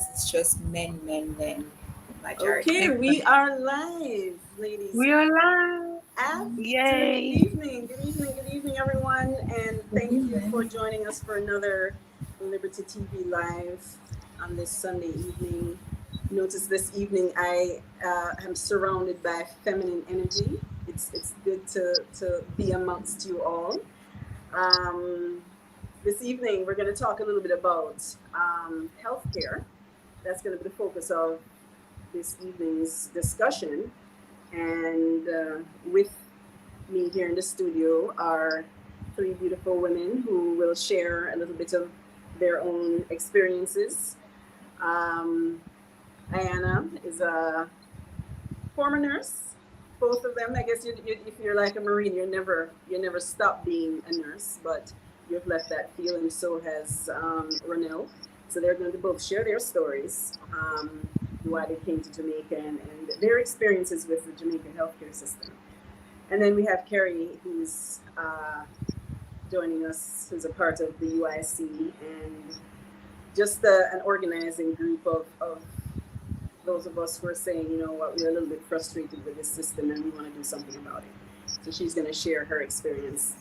because it's just men, majority. Okay, we are live, ladies. We are live. After Yay. good evening, everyone, and thank you for joining us for another Liberty TV Live on this Sunday evening. Notice this evening I am surrounded by feminine energy. It's good to be amongst you all. This evening we're going to talk a little bit about healthcare. That's going to be the focus of this evening's discussion. And with me here in the studio are three beautiful women who will share a little bit of their own experiences. Ayana is a former nurse. Both of them, I guess, if you're like a Marine, you never stop being a nurse, but you've left that field, and so has Ruels. So they're going to both share their stories, why they came to Jamaica and their experiences with the Jamaican healthcare system. And then we have Krie, who's joining us, who's a part of the UIC and just an organizing group of those of us who are saying, you know what, we're a little bit frustrated with this system and we want to do something about it. So she's going to share her experience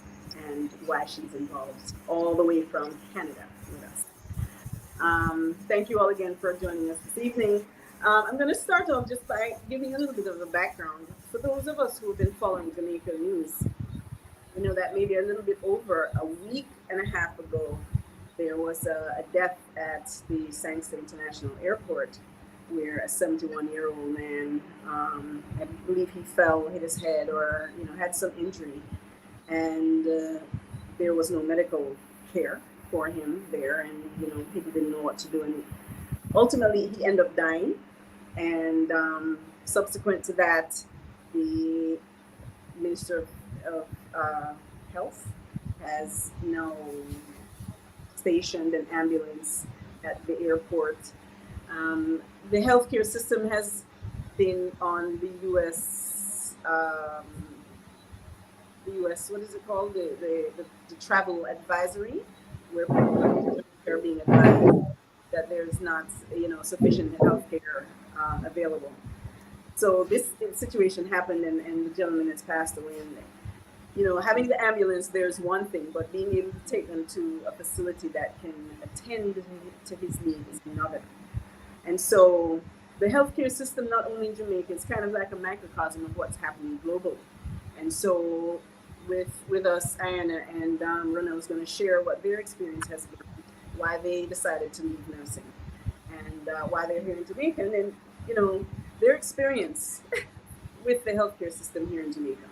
and why she's involved all the way from Canada with us. Thank you all again for joining us this evening. I'm going to start off just by giving a little bit of a background. For those of us who have been following Jamaica news, you know that maybe a little bit over a week and a half ago, there was a death at the Sangster International Airport where a 71-year-old man, I believe he fell, hit his head, or had some injury, and there was no medical care for him there, and people didn't know what to do, and ultimately he ended up dying. And subsequent to that, the Minister of Health has now stationed an ambulance at the airport. The healthcare system has been on the U.S. What is it called? The travel advisory, where people are being advised that there's not sufficient healthcare available. So this situation happened, and the gentleman has passed away. And having the ambulance, there's one thing, but being able to take them to a facility that can attend to his needs is another. And so the healthcare system, not only in Jamaica, is kind of like a microcosm of what's happening globally. And so with us, Ayana and Ruels is going to share what their experience has been, why they decided to leave nursing, and why they're here in Jamaica, and then their experience with the healthcare system here in Jamaica.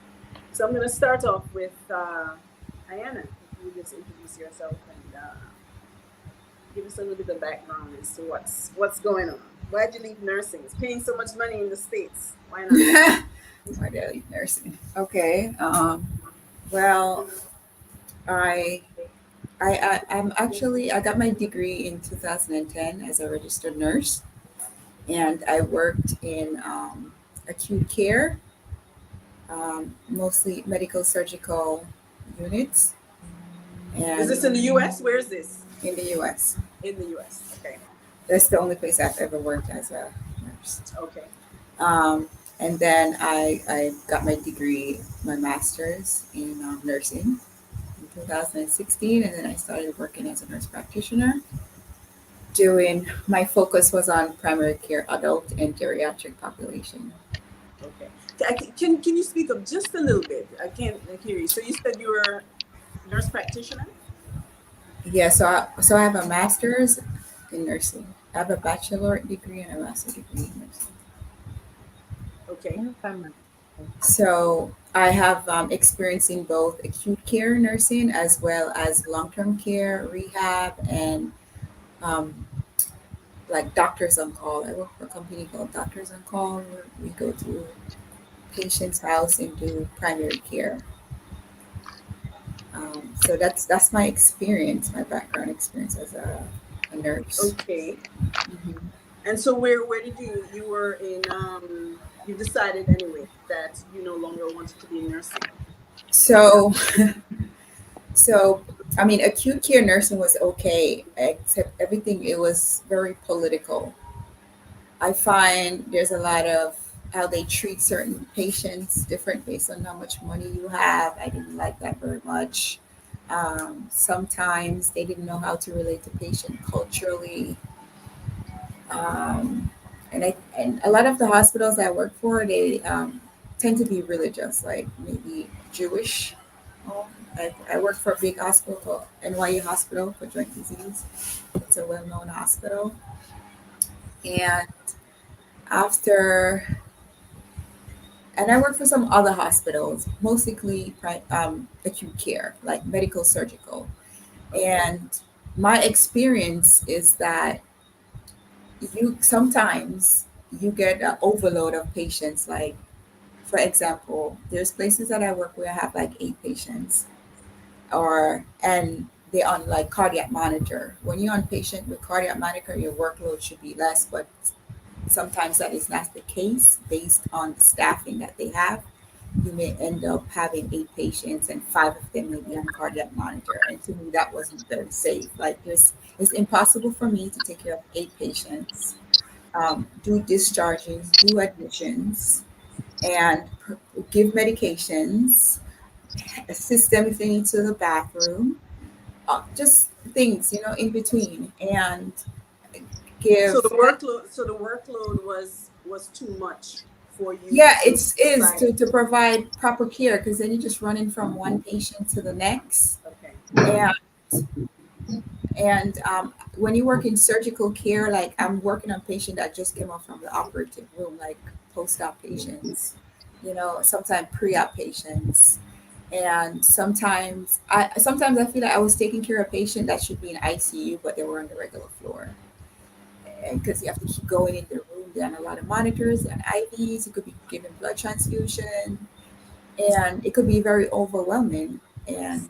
So I'm going to start off with Ayana. If you just introduce yourself and give us a little bit of background as to what's going on. Why'd you leave nursing? It's paying so much money in the States. Why not? Why did I leave nursing? Okay. Well, I'm actually, I got my degree in 2010 as a registered nurse, and I worked in acute care, mostly medical surgical units. And is this in the U.S.? Where is this? In the U.S. In the U.S. Okay. That's the only place I've ever worked as a nurse. Okay. And then I got my degree, my master's in nursing in 2016, and then I started working as a nurse practitioner. My focus was on primary care, adult and geriatric population. Okay. Can you speak up just a little bit? I can't hear you. So you said you were a nurse practitioner? Yeah, so I have a master's in nursing. I have a bachelorate degree and a master's degree in nursing. Okay. So I have experience in both acute care nursing as well as long-term care, rehab, and like doctors on call. I work for a company called Doctors on Call, where we go to patient's house and do primary care. So that's my experience, my background experience as a nurse. Okay. Mm-hmm. And so where did you were in you decided anyway that you no longer wanted to be nursing? So I mean, acute care nursing was okay, except everything, it was very political. I find there's a lot of how they treat certain patients different based on how much money you have. I didn't like that very much. Sometimes they didn't know how to relate to patient culturally. Um, and a lot of the hospitals I work for, they tend to be religious, like maybe Jewish. Um, I work for a big hospital called NYU Hospital for Joint Disease. It's a well-known hospital, and after and I work for some other hospitals, mostly acute care, like medical surgical. Okay. And my experience is that you sometimes you get an overload of patients. Like, for example, there's places that I work where I have like 8 patients, or and they're on like cardiac monitor. When you're on patient with cardiac monitor, your workload should be less, but sometimes that is not the case based on the staffing that they have. You may end up having 8 patients and 5 of them may be on cardiac monitor. And to me, that wasn't very safe. Like, it's impossible for me to take care of 8 patients, do discharges, do admissions, and give medications, assist them if they need to the bathroom, just things, in between, and So the give. workload was too much for you Yeah, to it's is decide. to provide proper care, because then you're just running from one patient to the next. Okay. And when you work in surgical care, like I'm working on patient that just came out from the operative room, like post-op patients, sometimes pre-op patients. And sometimes I feel like I was taking care of a patient that should be in ICU, but they were on the regular floor. And because you have to keep going in the room, there are a lot of monitors and IVs. You could be giving blood transfusion, and it could be very overwhelming, Yes. and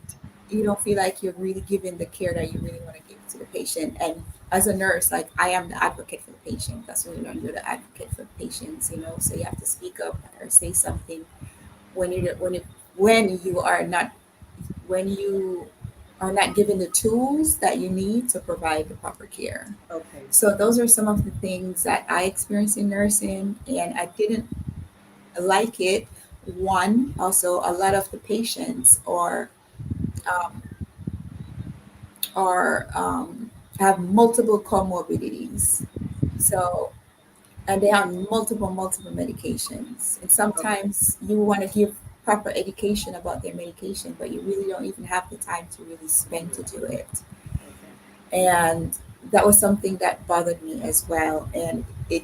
you don't feel like you're really giving the care that you really want to give to the patient. And as a nurse, like, I am the advocate for the patient. That's when you learn you're the advocate for patients, so you have to speak up or say something when you when it when you are not when you are not given the tools that you need to provide the proper care. Okay. So those are some of the things that I experienced in nursing, and I didn't like it. One, also, a lot of the patients um, are have multiple comorbidities. So, and they have multiple medications. And Okay. sometimes you want to give proper education about their medication, but you really don't even have the time to really spend to do it. Okay. And that was something that bothered me as well. And it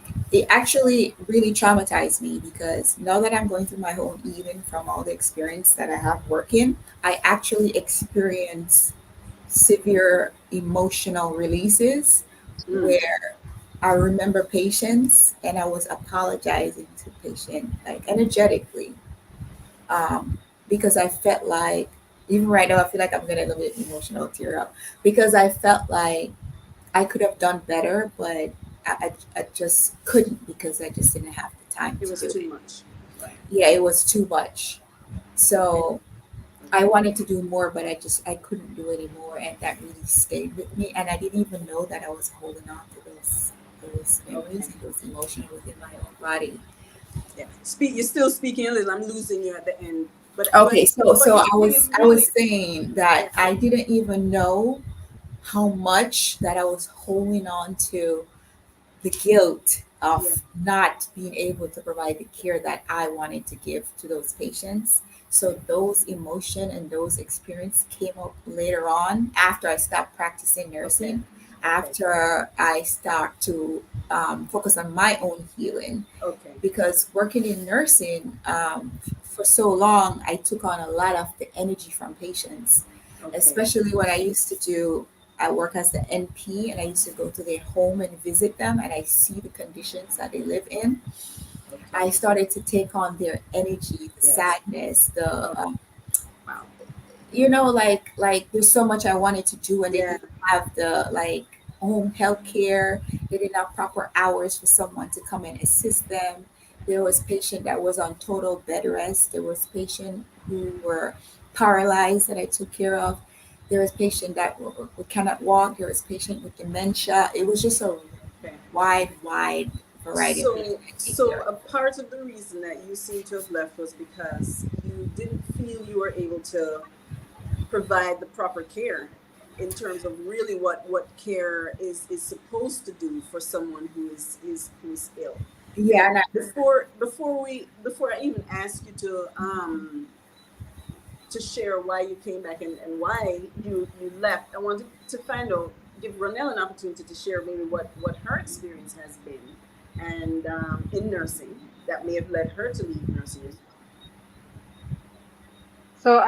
actually really traumatized me, because now that I'm going through my own healing from all the experience that I have working, I actually experience severe emotional releases Mm. where I remember patients and I was apologizing to patient, like, energetically, um, because I felt like, even right now I feel like I'm gonna a little bit emotional tear up, because I felt like I could have done better, but I just couldn't, because I just didn't have the time It to was do too it. much. Right. Yeah, it was too much. Okay. So I Okay. wanted to do more, but I couldn't do anymore, and that really stayed with me. And I didn't even know that I was holding on to those Okay. memories and those emotions within my own body. Yeah. Speak. You're still speaking a little. I'm losing you at the end. Okay, so But I your thing was is I was really. saying Yeah. that I didn't even know how much that I was holding on to the guilt Yeah. of not being able to provide the care that I wanted to give to those patients. So those emotion and those experience came up later on, after I stopped practicing Okay. nursing, Okay. after I start to focus on my own healing. Okay. Because working in nursing, for so long, I took on a lot of the energy from patients, Okay. especially what I used to do. I work as the NP, and I used to go to their home and visit them, and I see the conditions that they live in. Okay. I started to take on their energy, the Yes. sadness, Oh, wow. like there's so much I wanted to do, and they Yeah. didn't have the, like, home health care. They didn't have proper hours for someone to come and assist them. There was patient that was on total bed rest. There was patient who were paralyzed that I took care of. there was patient that cannot walk. There was patient with dementia. It was just a Okay. wide variety of So, patients I take so care a part of the reason that you seem to have left was because you didn't feel you were able to provide the proper care in terms of really what care is supposed to do for someone who is ill. of. Now, Yeah, and before I even ask you to share why you came back and why you left, I wanted to find out, give Ronelle an opportunity to share maybe what her experience has been and in nursing that may have led her to leave nursing as well. So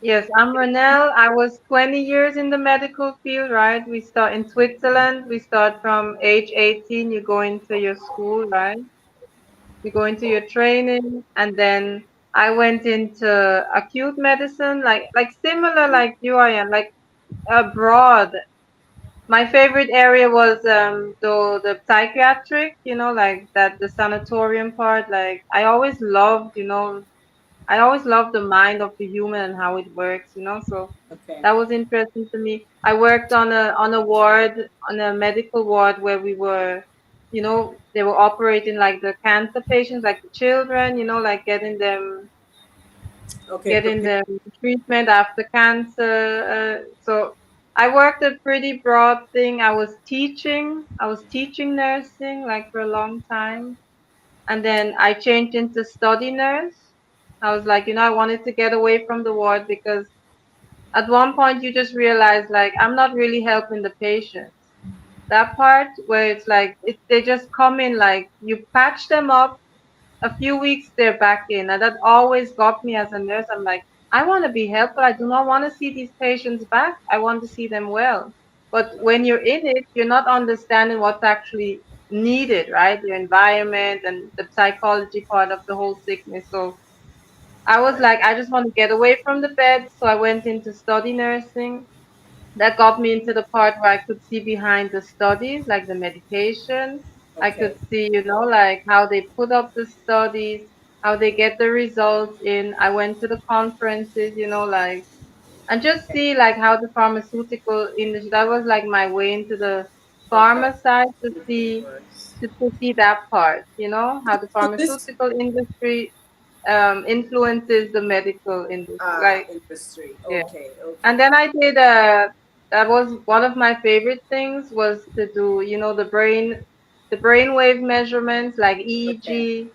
yes, I'm Renelle. I was 20 years in the medical field, right? We start in Switzerland. We start from age 18. You go into your school, right? You go into your training, and then I went into acute medicine, like similar like you I am, like abroad. My favorite area was the psychiatric, like that the sanatorium part. Like I always loved the mind of the human and how it works. So Okay. that was interesting to me. I worked on a ward, on a medical ward where they were operating like the cancer patients, like the children, like Okay. getting Prepare. them treatment after cancer. So I worked a pretty broad thing. I was teaching nursing like for a long time, and then I changed into study nurse. I was like, I wanted to get away from the ward because at one point you just realize like I'm not really helping the patients. That part where it's like they just come in, like you patch them up, a few weeks they're back in, and that always got me as a nurse. I'm like, I want to be helpful. I do not want to see these patients back. I want to see them well. But when you're in it, you're not understanding what's actually needed, right? Your environment and the psychology part of the whole sickness. So I was like, I just want to get away from the bed. So I went into study nursing. That got me into the part where I could see behind the studies, like the medication. I Okay. could see, like how they put up the studies, how they get the results in. I went to the conferences, like, and just Okay. see like how the pharmaceutical industry, that was like my way into the Okay. pharma side to It see, works. to see that part, how the So this pharmaceutical industry influences the medical industry. Like, industry. yeah. Okay. Okay. And then I did that was one of my favorite things was to do, the brainwave measurements like Okay. EEG,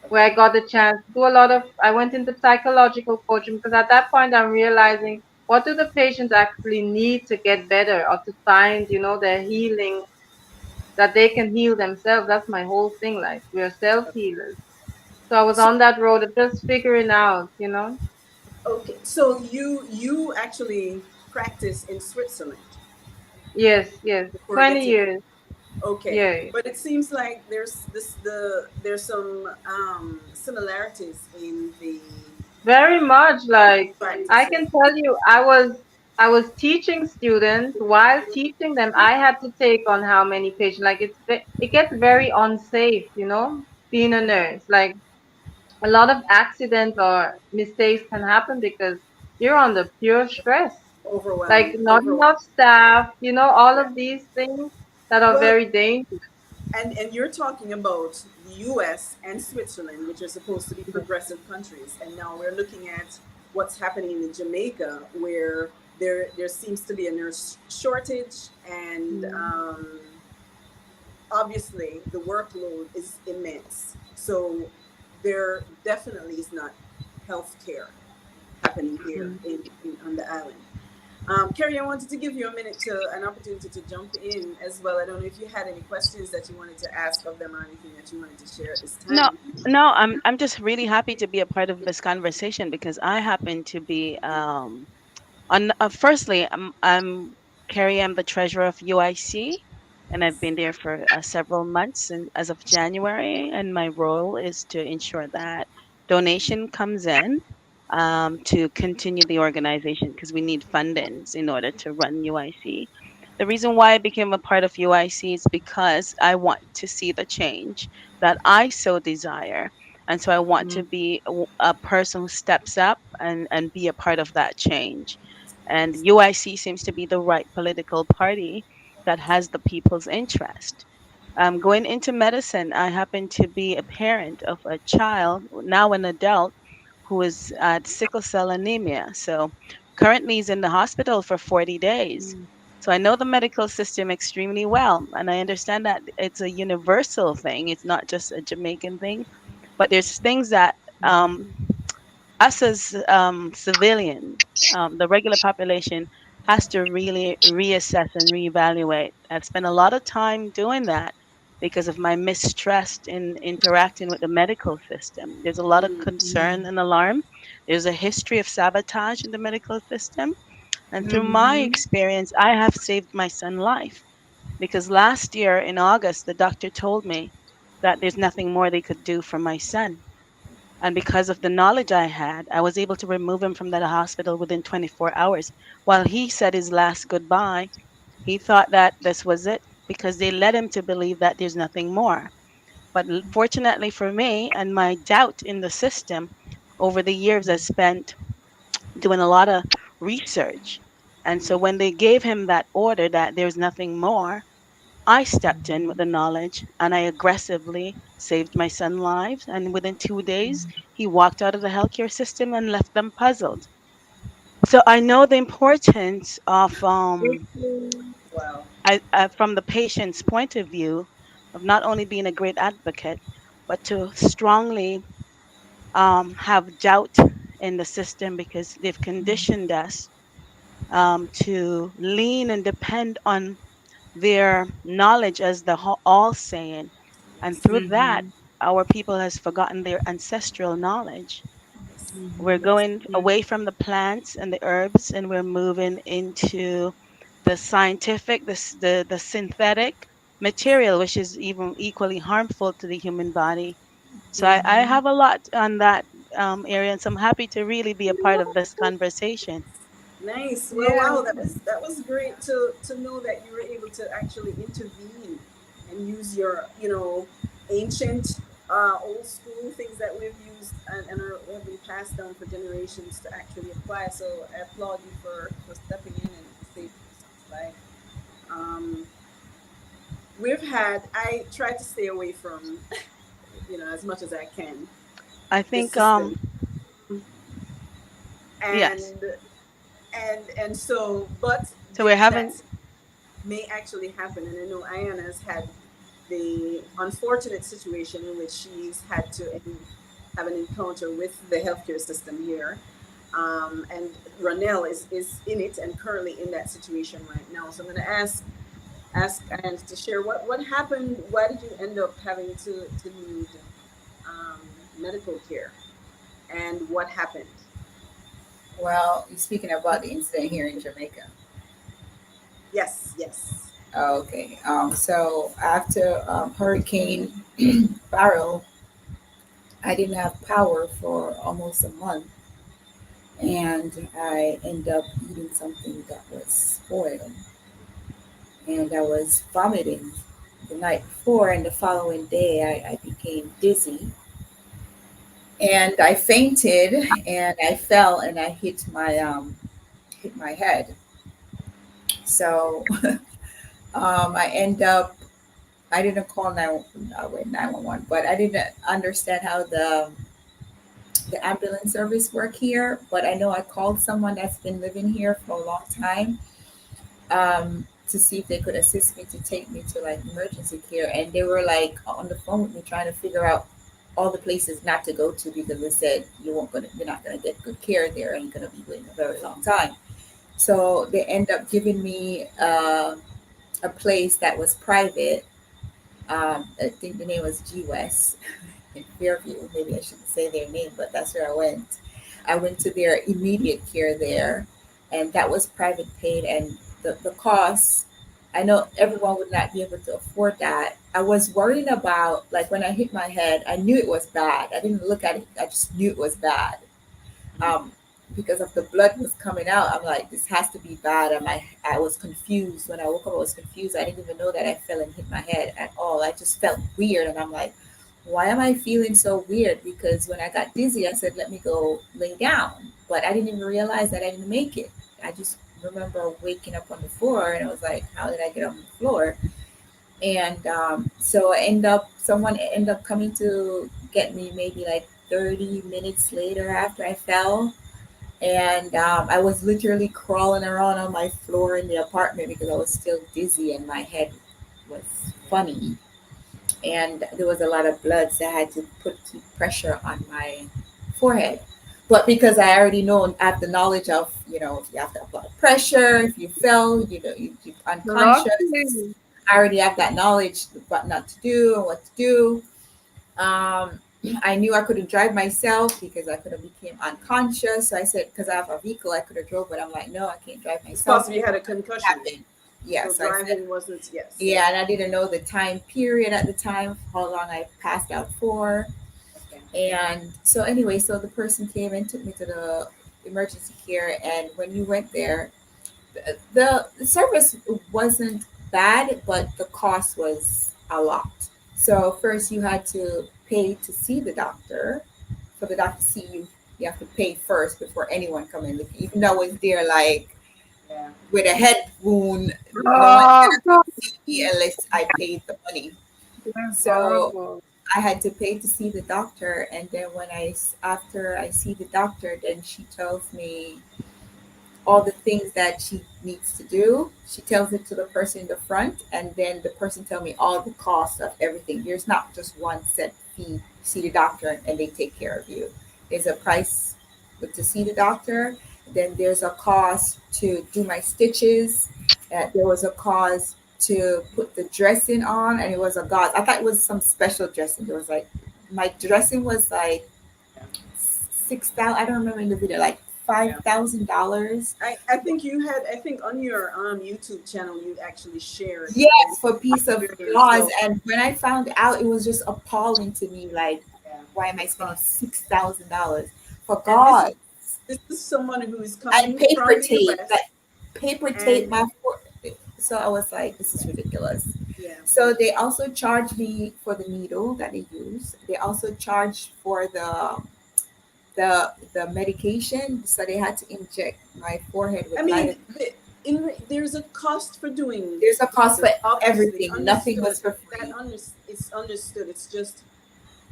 where I Okay. got the chance to do a lot of, I went into psychological coaching because at that point I'm realizing what do the patients actually need to get better or to find, their healing, that they can heal themselves. That's my whole thing. Like we're self healers. So I was So on that road of just figuring out. okay. So you actually practice in Switzerland Yes, yes. before 20 getting. years. Okay, Yeah. but it seems like there's some similarities in the Very much. Like I practices. can tell you, I was teaching students. While teaching them, I had to take on how many patients. Like it gets very unsafe, being a nurse. Like a lot of accidents or mistakes can happen because you're under pure stress. Like Overwhelmed, not overwhelmed. enough staff, all Yeah. of these things that are Well, very dangerous. and you're talking about the U.S. and Switzerland, which are supposed to be progressive countries, and now we're looking at what's happening in Jamaica, where there seems to be a nurse shortage, and Mm, obviously the workload is immense. So there definitely is not health care happening here mm. on the island. Carrie, I wanted to give you a minute to an opportunity to jump in as well. I don't know if you had any questions that you wanted to ask of them or anything that you wanted to share at this No, time. no, I'm just really happy to be a part of this conversation because I happen to be on firstly I'm Carrie, I'm the treasurer of UIC, and I've been there for several months and as of January, and my role is to ensure that donation comes in to continue the organization because we need fundings in order to run UIC. The reason why I became a part of UIC is because I want to see the change that I so desire. And so I want to Mm. be a person who steps up and be a part of that change. And UIC seems to be the right political party that has the people's interest. Going into medicine, I happen to be a parent of a child, now an adult, who is at sickle cell anemia. So currently he's in the hospital for 40 days. Mm. So I know the medical system extremely well, and I understand that it's a universal thing. It's not just a Jamaican thing, but there's things that um, us as civilians, the regular population, has to really reassess and reevaluate. I've spent a lot of time doing that because of my mistrust in interacting with the medical system. There's a lot of Mm. concern and alarm. There's a history of sabotage in the medical system. And through my Mm-hmm. experience, I have saved my son's life because last year in August, the doctor told me that there's nothing more they could do for my son. And because of the knowledge I had, I was able to remove him from that hospital within 24 hours. While he said his last goodbye, he thought that this was it because they led him to believe that there's nothing more. But fortunately for me and my doubt in the system, over the years I spent doing a lot of research. And so when they gave him that order that there's nothing more, I stepped in with the knowledge and I aggressively saved my son's lives. And within 2 days, he walked out of the healthcare system and left them puzzled. So I know the importance of, Wow. from the patient's point of view, of not only being a great advocate, but to strongly have doubt in the system because they've conditioned us to lean and depend on their knowledge as the all saying. And Yes. through that, Mm-hmm. our people has forgotten their ancestral knowledge. Yes. We're Mm-hmm. Yes. going away from the plants and the herbs and we're moving into the scientific, the synthetic material, which is even equally harmful to the human body. So I Mm-hmm. have a lot on that area, and so I'm happy to really be a part of this conversation. Nice. Well, Yeah. wow, that was great to know that you were able to actually intervene and use your ancient old school things that we've used and have been passed down for generations to actually apply. So I applaud you for stepping in and saving your son's life. Um, I try to stay away from as much as I can I the think, system yes. and and so but So we're having, that may actually happen. And I know Ayana's had the unfortunate situation in which she's had to have an encounter with the healthcare system here. And Ronell is in it and currently in that situation right now. So I'm going to ask Ayana to share what happened. Why did you end up having to need um, medical care, and what happened? Well, you're speaking about the incident here in Jamaica. Yes, yes. Okay. So after Hurricane Barrel, I didn't have power for almost a month, and I ended up eating something that was spoiled, and I was vomiting the night before, and the following day I became dizzy, and I fainted, and I fell, and I hit my head. So I end up I didn't call 911, but I didn't understand how the ambulance service work here. But I know I called someone that's been living here for a long time to see if they could assist me to take me to like emergency care, and they were like on the phone with me trying to figure out all the places not to go to because they said you're not gonna get good care there and you're gonna be waiting a very long time. So they end up giving me a place that was private. I think the name was G West in Fairview. Maybe I shouldn't say their name, but that's where I went. I went to their immediate care there, and that was private paid. And the cost, I know everyone would not be able to afford that. I was worrying about, like, when I hit my head, I knew it was bad. I didn't look at it, I just knew it was bad. Um, because of the blood was coming out, I'm like, this has to be bad. I was confused. When I woke up, I was confused. I didn't even know that I fell and hit my head at all. I just felt weird. And I'm like, why am I feeling so weird? Because when I got dizzy, I said, let me go lay down. But I didn't even realize that I didn't make it. I just remember waking up on the floor, and I was like, how did I get on the floor? And so someone ended up coming to get me maybe like 30 minutes later after I fell. And I was literally crawling around on my floor in the apartment because I was still dizzy and my head was funny. And there was a lot of blood, so I had to keep pressure on my forehead. But because I already know, I have the knowledge of, if you have to apply pressure, if you fell, you're unconscious. Luckily, I already have that knowledge what not to do and what to do. Um, I knew I couldn't drive myself because I could have became unconscious. So I said, because I have a vehicle, I could have drove, but I'm like, no, I can't drive It's myself. possible you had a concussion, Happened. so Yes, I said, driving wasn't. Yes. yeah, and I didn't know the time period at the time, how long I passed out for. Okay. And so anyway, so the person came and took me to the emergency care, and when you went there, the service wasn't bad, but the cost was a lot. So first you had to pay to see the doctor. For the doctor to see you, you have to pay first before anyone come in. Even though I was there like Yeah. with a head wound, no one's oh, gonna come God, see me unless I paid the money. that's So horrible. I had to pay to see the doctor, and then after I see the doctor, then she tells me all the things that she needs to do. She tells it to the person in the front, and then the person tell me all the costs of everything. There's not just one set fee. See the doctor, and they take care of you. There's a price to see the doctor. Then there's a cost to do my stitches. There was a cost to put the dressing on, and it was a gauze. I thought it was some special dressing. There was like my dressing was like 6,000. I don't remember in the video, like Yeah. $5,000. I think you had, I think on your YouTube channel you actually shared Yes, for a piece of experience. gauze. So And when I found out, it was just appalling to me. Like, yeah, why am I it's spending fun. $6,000 for And gauze this is someone who is and coming paper from the tape? US, Like, paper tape and my foot. So I was like, this is ridiculous. yeah, So they also charged me for the needle that they use. They also charged for the medication. So they had to inject my forehead I with mean, lidocaine. there's a cost for doing There's a cost for this. Obviously, everything. Nothing was understood. for That free. it's understood. It's just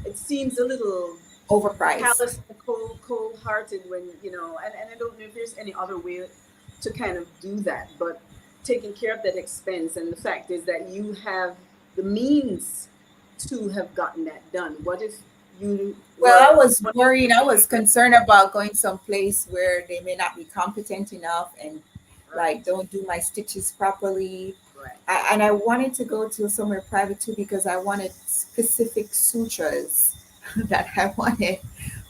it seems a little Overpriced. callous and cold hearted when and I don't know if there's any other way to kind of do that, but taking care of that expense, and the fact is that you have the means to have gotten that done. What if you Well, I were was one worried. I was concerned about going someplace where they may not be competent enough and like right, don't do my stitches properly. right, And I wanted to go to somewhere private too because I wanted specific sutras that I wanted,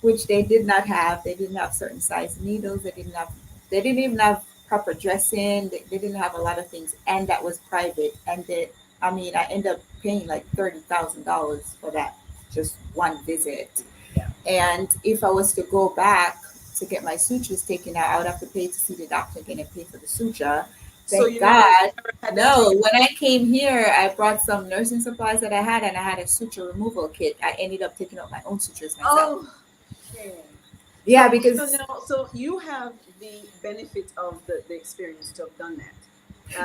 which they did not have. They didn't have certain size needles. They didn't have. They didn't even have proper dressing. They didn't have a lot of things, and that was private. And I mean, I ended up paying like $30,000 for that just one visit. yeah. And if I was to go back to get my sutures taken out, I would have to pay to see the doctor again and pay for the suture. So Thank you never God. had that No, taken. when I came here, I brought some nursing supplies that I had, and I had a suture removal kit. I ended up taking out my own sutures myself. Oh, okay. Yeah, So because now, so you have the benefit of the experience to have done that.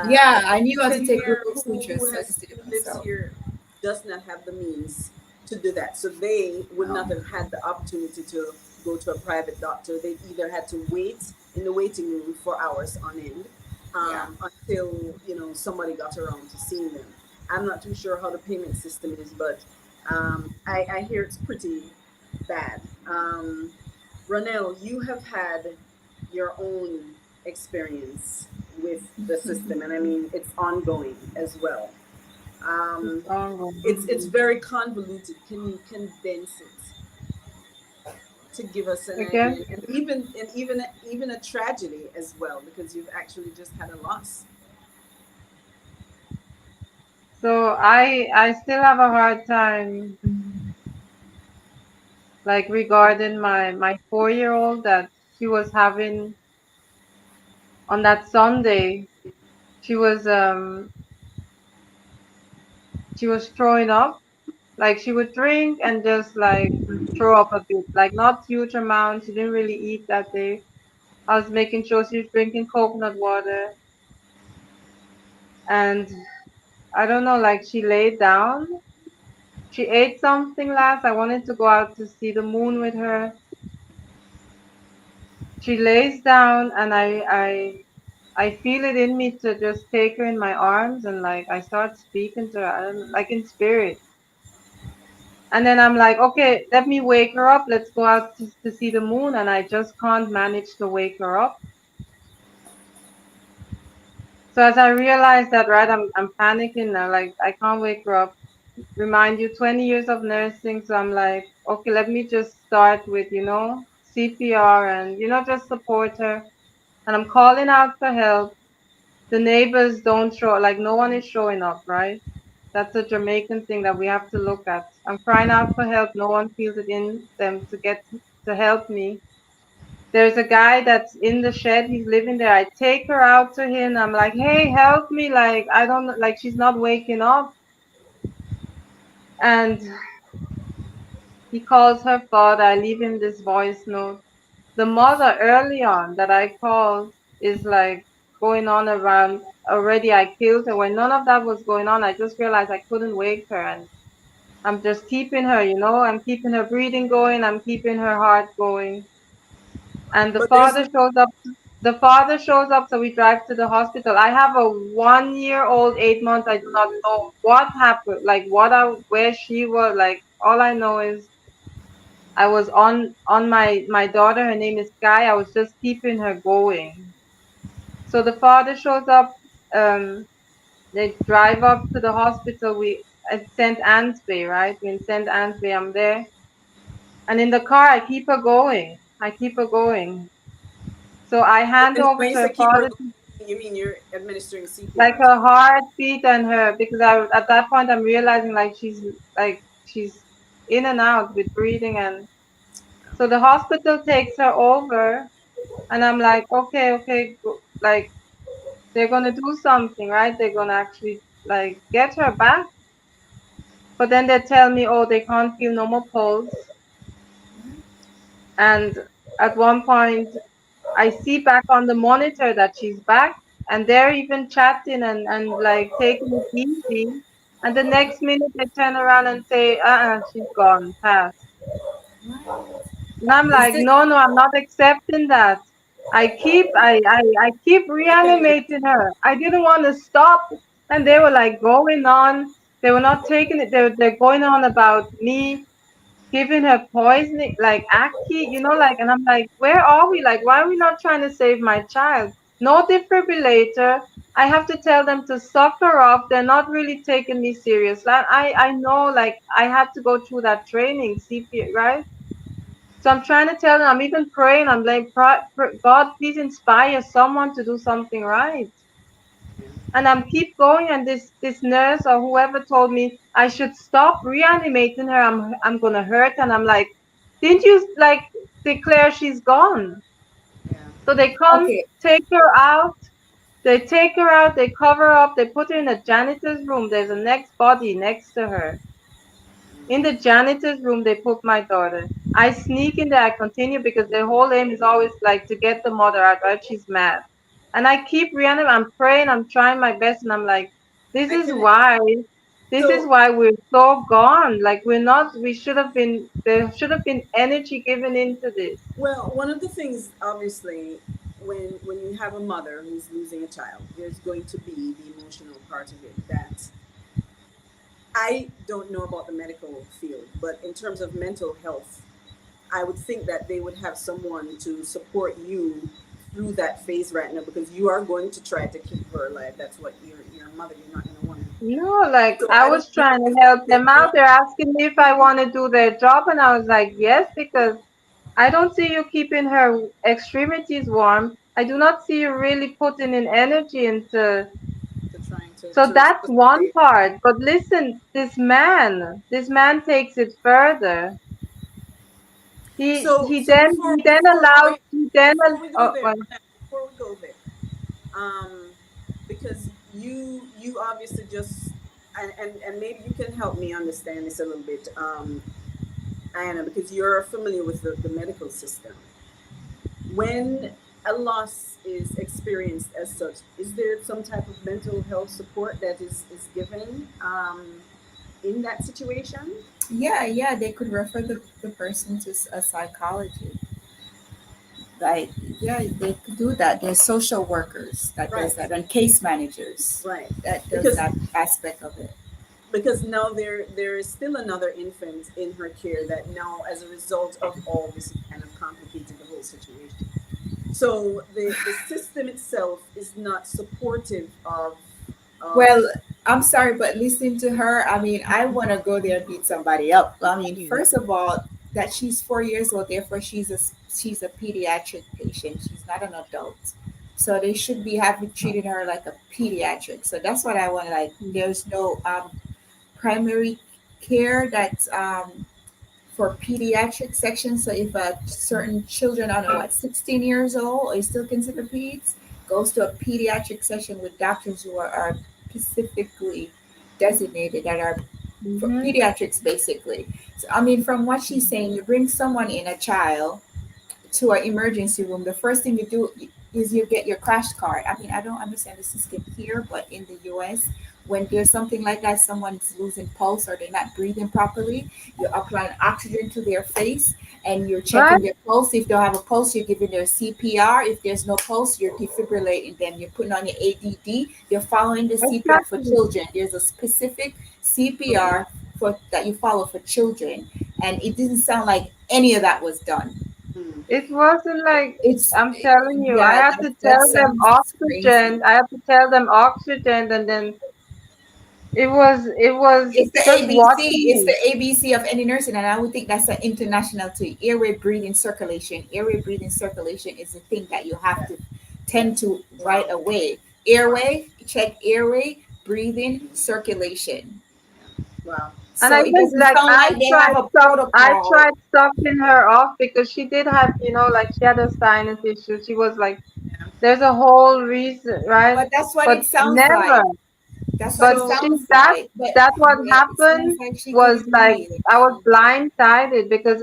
yeah, A I knew how to person take here removal sutures, so I just did who it lives myself. here does not have the means to do that, so they would not No. have had the opportunity to go to a private doctor. They either had to wait in the waiting room for hours on end, Yeah. until somebody got around to seeing them. I'm not too sure how the payment system is, but I hear it's pretty bad. Ronell, you have had your own experience with the system, and I mean it's ongoing as well. It's Um, it's ongoing. very convoluted. Can you condense it to give us an Again, idea, and even a tragedy as well, because you've actually just had a loss. so I still have a hard time, like regarding my 4-year-old that she was having on that Sunday. She was um she was throwing up. Like she would drink and just like throw up a bit, like not huge amounts. She didn't really eat that day, I was making sure she was drinking coconut water. And I don't know, like she laid down. She ate something last. I wanted to go out to see the moon with her. She lays down and I feel it in me to just take her in my arms and like I start speaking to her, I don't, like in spirit. And then I'm like, okay, let me wake her up. Let's go out to see the moon. And I just can't manage to wake her up. So as I realize that, right, I'm panicking now. Like I can't wake her up. Remind you, 20 years of nursing. So I'm like, okay, let me just start with, CPR and, just support her. And I'm calling out for help. The neighbors don't show, like no one is showing up, right? That's a Jamaican thing that we have to look at. I'm crying out for help. No one feels it in them to help me. There's a guy that's in the shed. He's living there. I take her out to him. I'm like, hey, help me. Like, I don't like she's not waking up. And he calls her father. I leave him this voice note. The mother early on that I called is like going on around already. I killed her. When none of that was going on, I just realized I couldn't wake her. And I'm just keeping her, I'm keeping her breathing going. I'm keeping her heart going. And the But there's father shows up. The father shows up, so we drive to the hospital. I have a 1-year-old, 8 months. I do not know what happened, like where she was. Like all I know is I was on my daughter. Her name is Sky. I was just keeping her going. So the father shows up. They drive up to the hospital. We at St. Anne's Bay, right? We're in St. Anne's Bay. I'm there. And in the car, I keep her going. I keep her going. So I hand over when you to say her keep her father, going, you mean you're administering like CPR to her heartbeat and her, because at that point I'm realizing like she's in and out with breathing. And so the hospital takes her over, and I'm like, okay, okay, like they're gonna do something, right? They're gonna actually like get her back. But then they tell me, oh, they can't feel no more pulse. And at one point, I see back on the monitor that she's back, and they're even chatting and like taking it easy. And the next minute they turn around and say, she's gone, past. What? And I'm Is like, this no, no, I'm not accepting that. I keep I can't even. reanimating her. I didn't want to stop. And they were like going on. They were not taking it. They're going on about me giving her poisoning, like Aki, like, and I'm like, where are we? Like, why are we not trying to save my child? No defibrillator. I have to tell them to suck her off. They're not really taking me serious. Like, I know, like, I had to go through that training, CP, right? So I'm trying to tell them, I'm even praying. I'm like, God, please inspire someone to do something right. And I'm keep going, and this nurse or whoever told me I should stop reanimating her. I'm gonna hurt, and I'm like, didn't you like declare she's gone? Yeah. So they come okay? take her out. They take her out. They cover her up. They put her in a janitor's room. There's a next body next to her. In the janitor's room, they put my daughter. I sneak in there. I continue because their whole aim is always like to get the mother out, right? She's mad. And I keep reanimating. I'm praying. I'm trying my best. And I'm like, this I is can. why. This is So, why we're so gone. Like we're not. We should have been. There should have been energy given into this. well, one of the things, obviously, when you have a mother who's losing a child, there's going to be the emotional part of it that I don't know about the medical field, but in terms of mental health, I would think that they would have someone to support you through that phase right now because you are going to try to keep her alive. That's what your mother. You're not going to want to. No, like So I I don't was know trying to if help there's them out. not. They're asking me if I want to do their job, and I was like, yes, because I don't see you keeping her extremities warm. I do not see you really putting in energy into. To trying So to that's one resuscitate. part. But listen, this man takes it further. So He then allowed wait, he then before we go there, well, before we go there, um, because you obviously just and maybe you can help me understand this a little bit, Anna, because you're familiar with the medical system. When a loss is experienced as such, is there some type of mental health support that is given in that situation? Yeah, yeah, they could refer the person to a psychology. Like, yeah, they could do that. There's social workers that does Right, that, and case managers right. that does Because that aspect of it. now there is still another infant in her care that now, as a result of all this, is kind of complicated the whole situation. So the system itself is not supportive of Well, I'm sorry, but listening to her, I mean, I want to go there and beat somebody up. I mean, Acute. first of all, that she's 4 years old, therefore she's a pediatric patient. She's not an adult, so they should be having treated her like a pediatric. So that's what I want. Like, there's no primary care that's for pediatric section. So if a certain children, I don't know what, 16 years old is still considered peds, goes to a pediatric section with doctors who are specifically designated that are for Mm-hmm. pediatrics basically. So I mean, from what she's saying, you bring someone in, a child, to an emergency room, the first thing you do is you get your crash card. I mean, I don't understand the system here, but in the US, when there's something like that, someone's losing pulse or they're not breathing properly, you're applying oxygen to their face and you're Right? checking their pulse. If they don't have a pulse, you're giving their CPR. If there's no pulse, you're defibrillating them. You're putting on your ADD. You're following the CPR for Exactly. children. There's a specific okay. CPR for that you follow for children, and it didn't sound like any of that was done. Hmm. It wasn't like, It's I'm telling you, I yeah, had that to that tell them sounds crazy. oxygen. I had to tell them oxygen, and then it was It's the just ABC. watching It's the me. ABC of any nursing, and I would think that's an international too. Airway, breathing, circulation. Airway, breathing, circulation is the thing that you have Yeah, to yeah. tend to right Wow, away. wow, Airway, check airway, breathing, circulation. wow. And So I it think doesn't like sound like they have a I protocol. tried stopping her off because she did have, like she had a sinus issue. She was like, Yeah. there's a whole reason, right? But that's what But it sounds never. like. That's what But it So she sounds that like. But that what yeah, it sounds happened like she was couldn't like breathe. I was blindsided because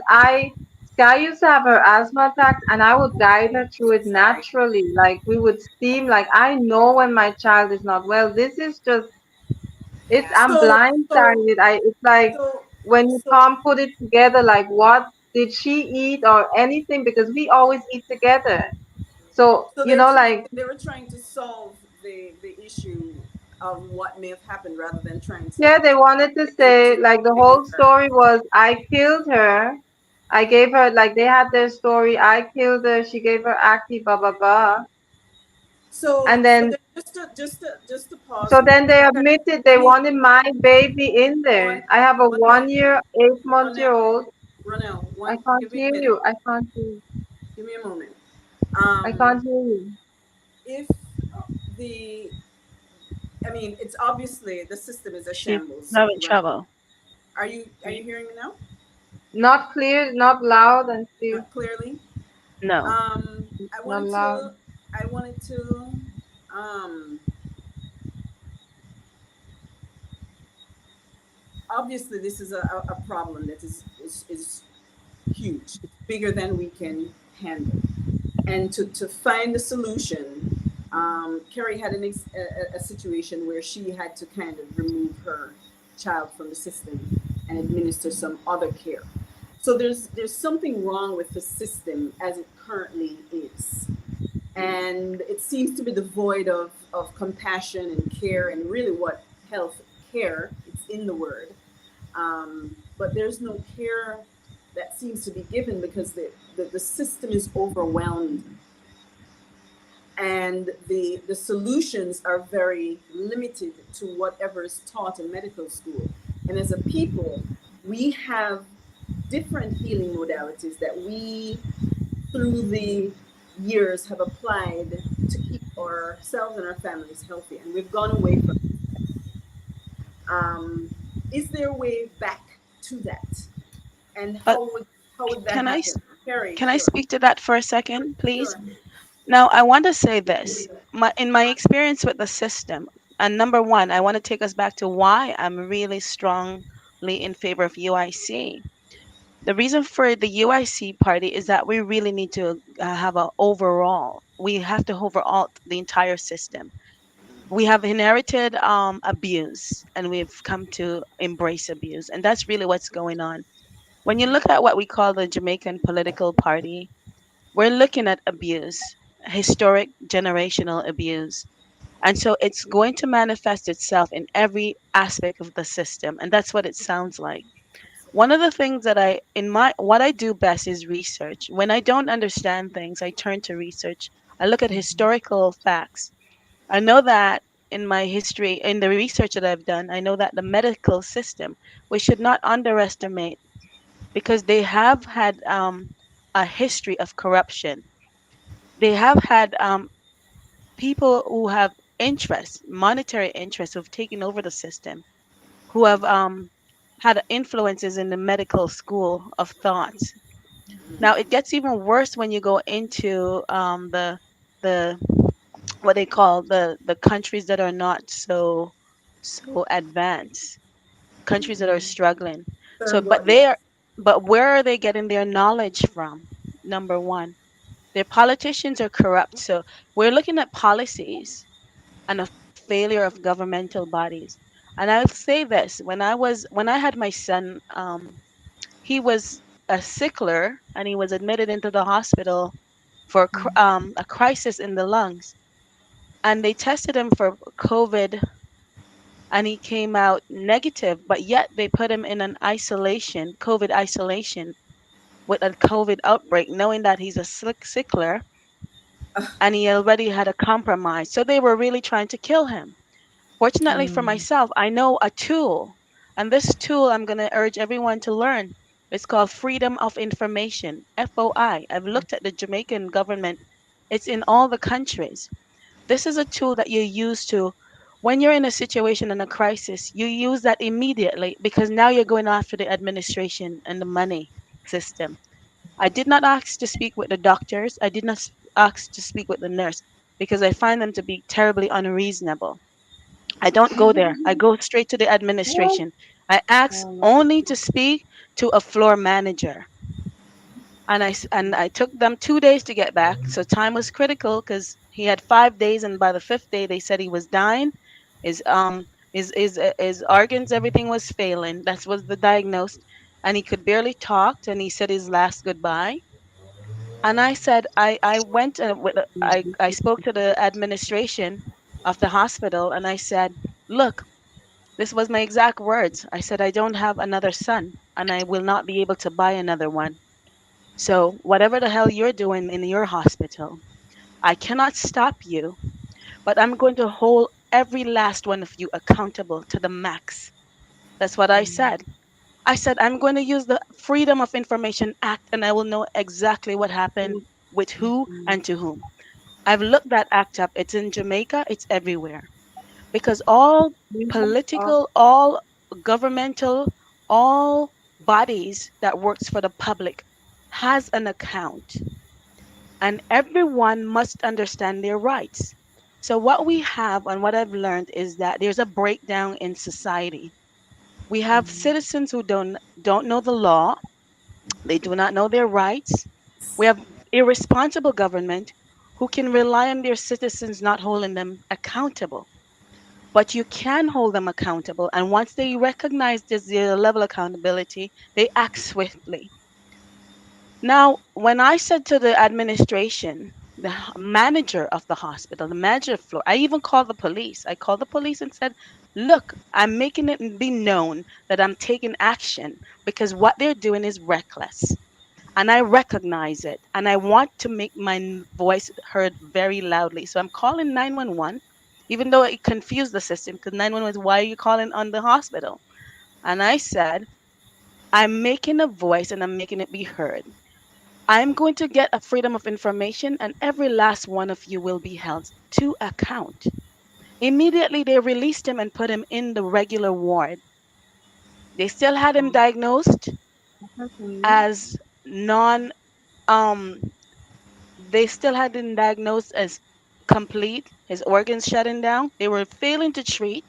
Sky used to have her asthma attacks and I would guide her through So it sorry. naturally. Like we would steam. Like I know when my child is not well. This is just it's Yeah. I'm so so blindsided. It's like so when you so can't put it together. Like what did she eat or anything? Because we always eat together. So so like they were trying to solve the issue of what may have happened rather than trying yeah, to they wanted to say to like the figure whole her out. story was I killed her. I gave her like they had their story. I killed her. She gave her Aki, blah blah blah. And So then then just to pause real quick. they Okay, admitted let they me wanted my baby in there. one I have a one minute. 1 year, 8 month year Ronell, old. Ronell, I one. can't Give me a hear minute. you. I can't hear you. Give me a moment. I Um, can't hear you. if the I mean, it's obviously the system is a She's shambles, having right? trouble. Are you hearing me now? Not clear, not loud and clear. Not clearly. No. I Not wanted loud. to I wanted to um obviously this is a problem that is huge. It's bigger than we can handle. And to find the solution, Carrie had a situation where she had to kind of remove her child from the system and administer some other care. So there's something wrong with the system as it currently is. And it seems to be devoid of compassion and care and really what health care, it's in the word. But there's no care that seems to be given because the system is overwhelmed and the solutions are very limited to whatever is taught in medical school. And as a people, we have different healing modalities that we, through the years, have applied to keep ourselves and our families healthy. And we've gone away from is there a way back to that? And But how would that can happen? Carrie, can I sure, speak to that for a second, please? sure. Now, I want to say this. In my experience with the system, and number one, I want to take us back to why I'm really strongly in favor of UIC. The reason for the UIC party is that we really need to have a overall. We have to overhaul the entire system. We have inherited abuse, and we've come to embrace abuse, and that's really what's going on. When you look at what we call the Jamaican political party, we're looking at abuse, historic generational abuse. And so it's going to manifest itself in every aspect of the system. And that's what it sounds like. One of the things that what I do best is research. When I don't understand things, I turn to research. I look at historical facts. I know that in my history, in the research that I've done, I know that the medical system, we should not underestimate because they have had a history of corruption. They have had people who have interests, monetary interests, who've taken over the system, who have had influences in the medical school of thought. Now it gets even worse when you go into the what they call the countries that are not so advanced, countries that are struggling. So, Third world, yes. but where are they getting their knowledge from? Number one, their politicians are corrupt. So we're looking at policies and a failure of governmental bodies. And I'll say this: when I had my son, he was a sickler and he was admitted into the hospital for a crisis in the lungs. And they tested him for COVID, and he came out negative, but yet they put him in an isolation, COVID isolation, with a COVID outbreak, knowing that he's a sickler and he already had a compromise. So they were really trying to kill him. Fortunately for Mm, myself, I know a tool, and this tool I'm going to urge everyone to learn. It's called Freedom of Information, FOI. I've looked at the Jamaican government, it's in all the countries. This is a tool that you use to, when you're in a situation in a crisis, you use that immediately because now you're going after the administration and the money system. I did not ask to speak with the doctors. I did not ask to speak with the nurse because I find them to be terribly unreasonable. I don't go there. I go straight to the administration. I ask only to speak to a floor manager. And I took them 2 days to get back. So time was critical because he had 5 days, and by the fifth day they said he was dying. His his organs, everything was failing. That was the diagnosed, and he could barely talk. And he said his last goodbye. And I said I went I spoke to the administration of the hospital, and I said, look, this was my exact words. I said, I don't have another son and I will not be able to buy another one. So, whatever the hell you're doing in your hospital, I cannot stop you, but I'm going to hold every last one of you accountable to the max. That's what I said. I said, I'm going to use the Freedom of Information Act and I will know exactly what happened with who and to whom. I've looked that act up. It's in Jamaica, it's everywhere. Because all political, all governmental, all bodies that works for the public has an account, and everyone must understand their rights. So what we have and what I've learned is that there's a breakdown in society. We have citizens who don't know the law, they do not know their rights. We have irresponsible government who can rely on their citizens not holding them accountable. But you can hold them accountable. And once they recognize this zero level accountability, they act swiftly. Now, when I said to the administration, the manager of the hospital, the manager floor, I even called the police. I called the police and said, look, I'm making it be known that I'm taking action because what they're doing is reckless. And I recognize it. And I want to make my voice heard very loudly. So I'm calling 911, even though it confused the system because 911 is why are you calling on the hospital? And I said, I'm making a voice and I'm making it be heard. I'm going to get a freedom of information, and every last one of you will be held to account. Immediately, they released him and put him in the regular ward. They still had him diagnosed as non um they still had him diagnosed as complete, his organs shutting down. They were failing to treat.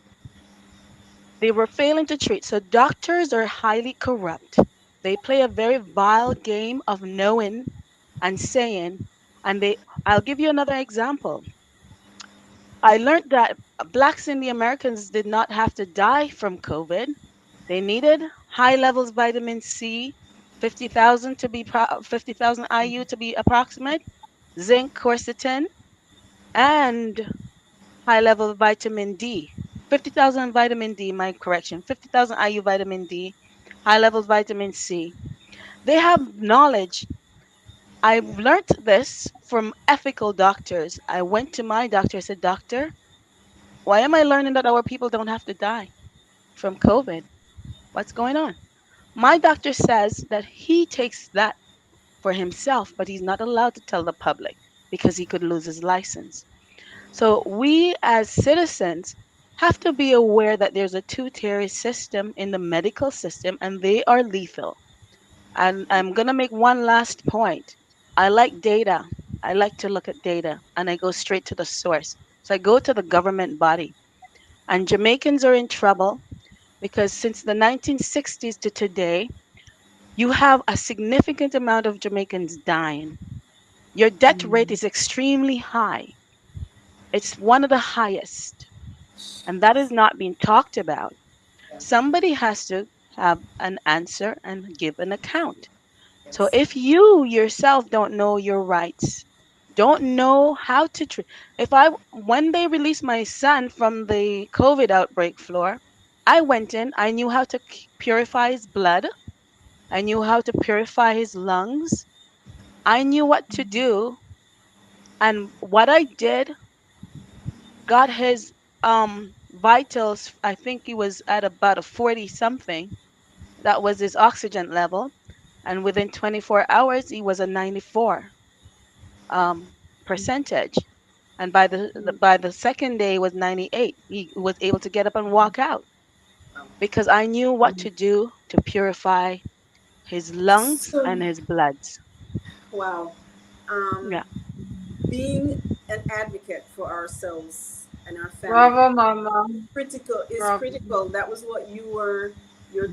So doctors are highly corrupt. They play a very vile game of knowing and saying, and I'll give you another example. I learned that blacks in the Americans did not have to die from COVID. They needed high levels vitamin C, 50,000 to be 50,000 IU to be approximate, zinc, quercetin, and high level vitamin D. 50,000 vitamin D, my correction, 50,000 IU vitamin D, high level vitamin C. They have knowledge. I've learnt this from ethical doctors. I went to my doctor, I said, Doctor, why am I learning that our people don't have to die from COVID? What's going on? My doctor says that he takes that for himself, but he's not allowed to tell the public because he could lose his license. So we as citizens have to be aware that there's a two-tier system in the medical system and they are lethal. And I'm going to make one last point. I like data. I like to look at data and I go straight to the source. So I go to the government body. And Jamaicans are in trouble because since the 1960s to today, you have a significant amount of Jamaicans dying. Your death rate is extremely high. It's one of the highest, and that is not being talked about. Somebody has to have an answer and give an account. So if you yourself don't know your rights, don't know how to treat, when they released my son from the COVID outbreak floor, I went in, I knew how to purify his blood, I knew how to purify his lungs, I knew what to do, and what I did got his vitals, I think he was at about a 40 something. That was his oxygen level, and within 24 hours he was a 94 percentage. And by the second day, it was 98. He was able to get up and walk out because I knew what to do to purify his lungs So, and his bloods. wow. Um, Yeah, Being an advocate for ourselves and our family Bravo, Mama. critical is Bravo. critical. That was what you're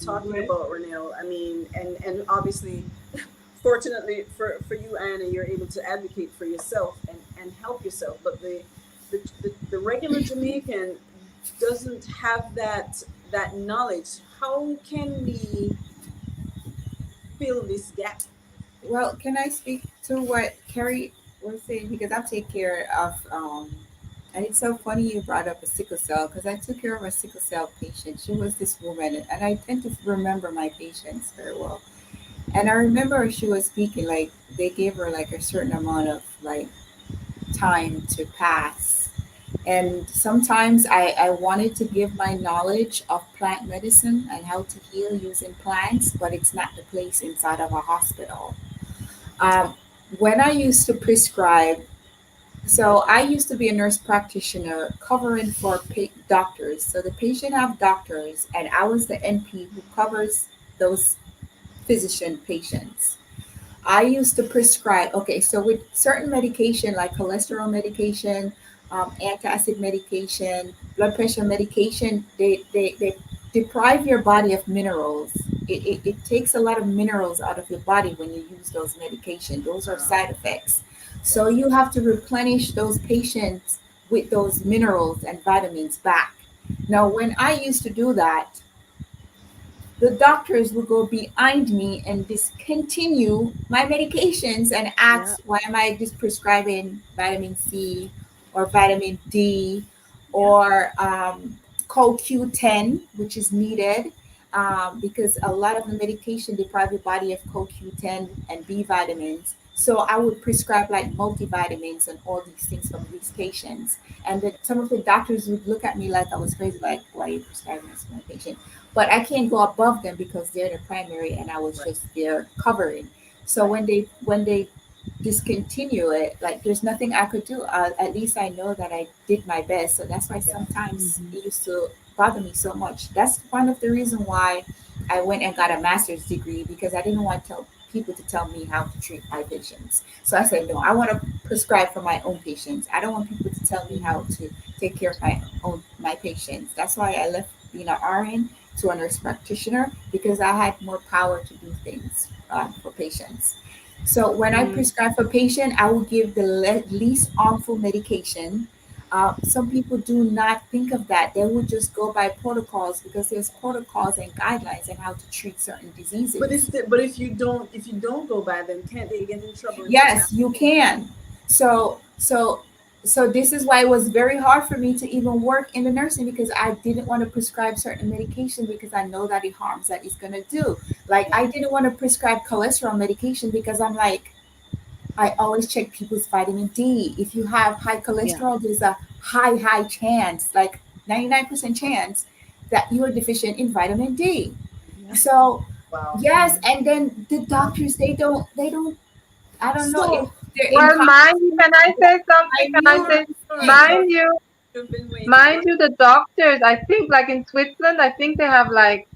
talking Oui. about, Renelle. I mean, and obviously, fortunately for you, Anna, you're able to advocate for yourself and help yourself. But the regular Jamaican doesn't have that knowledge. How can we fill this gap? Well, can I speak to what Carrie was saying? Because I take care of, and it's so funny you brought up a sickle cell because I took care of a sickle cell patient. She was this woman, and I tend to remember my patients very well. And I remember she was speaking like they gave her like a certain amount of like time to pass. And sometimes I wanted to give my knowledge of plant medicine and how to heal using plants, but it's not the place inside of a hospital. Um, when I used to prescribe, so I used to be a nurse practitioner covering for doctors. So the patient have doctors, and I was the NP who covers those physician patients. I used to prescribe, okay, so with certain medication like cholesterol medication, antacid medication, blood pressure medication, they deprive your body of minerals. It takes a lot of minerals out of your body when you use those medications. Those are side effects. So you have to replenish those patients with those minerals and vitamins back. Now, when I used to do that, the doctors would go behind me and discontinue my medications and yeah, ask, why am I just prescribing vitamin C or vitamin D yeah, or CoQ10, which is needed because a lot of the medication deprive your body of CoQ10 and B vitamins. So I would prescribe like multivitamins and all these things from these patients. And that some of the doctors would look at me like I was crazy, like, why are you prescribing this to my patient? But I can't go above them because they're the primary and I was just there covering. So when they discontinue it, like there's nothing I could do. At least I know that I did my best. So that's why sometimes hmm, it used to bother me so much. That's one of the reason why I went and got a master's degree because I didn't want to tell people to tell me how to treat my patients. So I said, no, I want to prescribe for my own patients. I don't want people to tell me how to take care of my patients. That's why I left being an RN to a nurse practitioner because I had more power to do things for patients. So when I Mm. prescribe for patient, I will give the least harmful medication. Some people do not think of that. They will just go by protocols because there's protocols and guidelines on how to treat certain But diseases. but if you don't go by them, can't they get in trouble in the Yes, family? you can. So so so this is why it was very hard for me to even work in the nursing because I didn't want to prescribe certain medication because I know that it harms that it's gonna do. Like Yeah, I didn't want to prescribe cholesterol medication because I'm like I always check people's vitamin D. If you have high Yeah. cholesterol, there's a high chance, like 99% chance that you are deficient in vitamin D. Yeah. So wow. yes, and then the doctors they don't I don't know if So they're Well, mind you, incompetent. can I say something? I Can I knew say, sure, sure, it. sure. mind you, You've been waiting. mind Go you, the doctors, I think like in Switzerland, I think they have like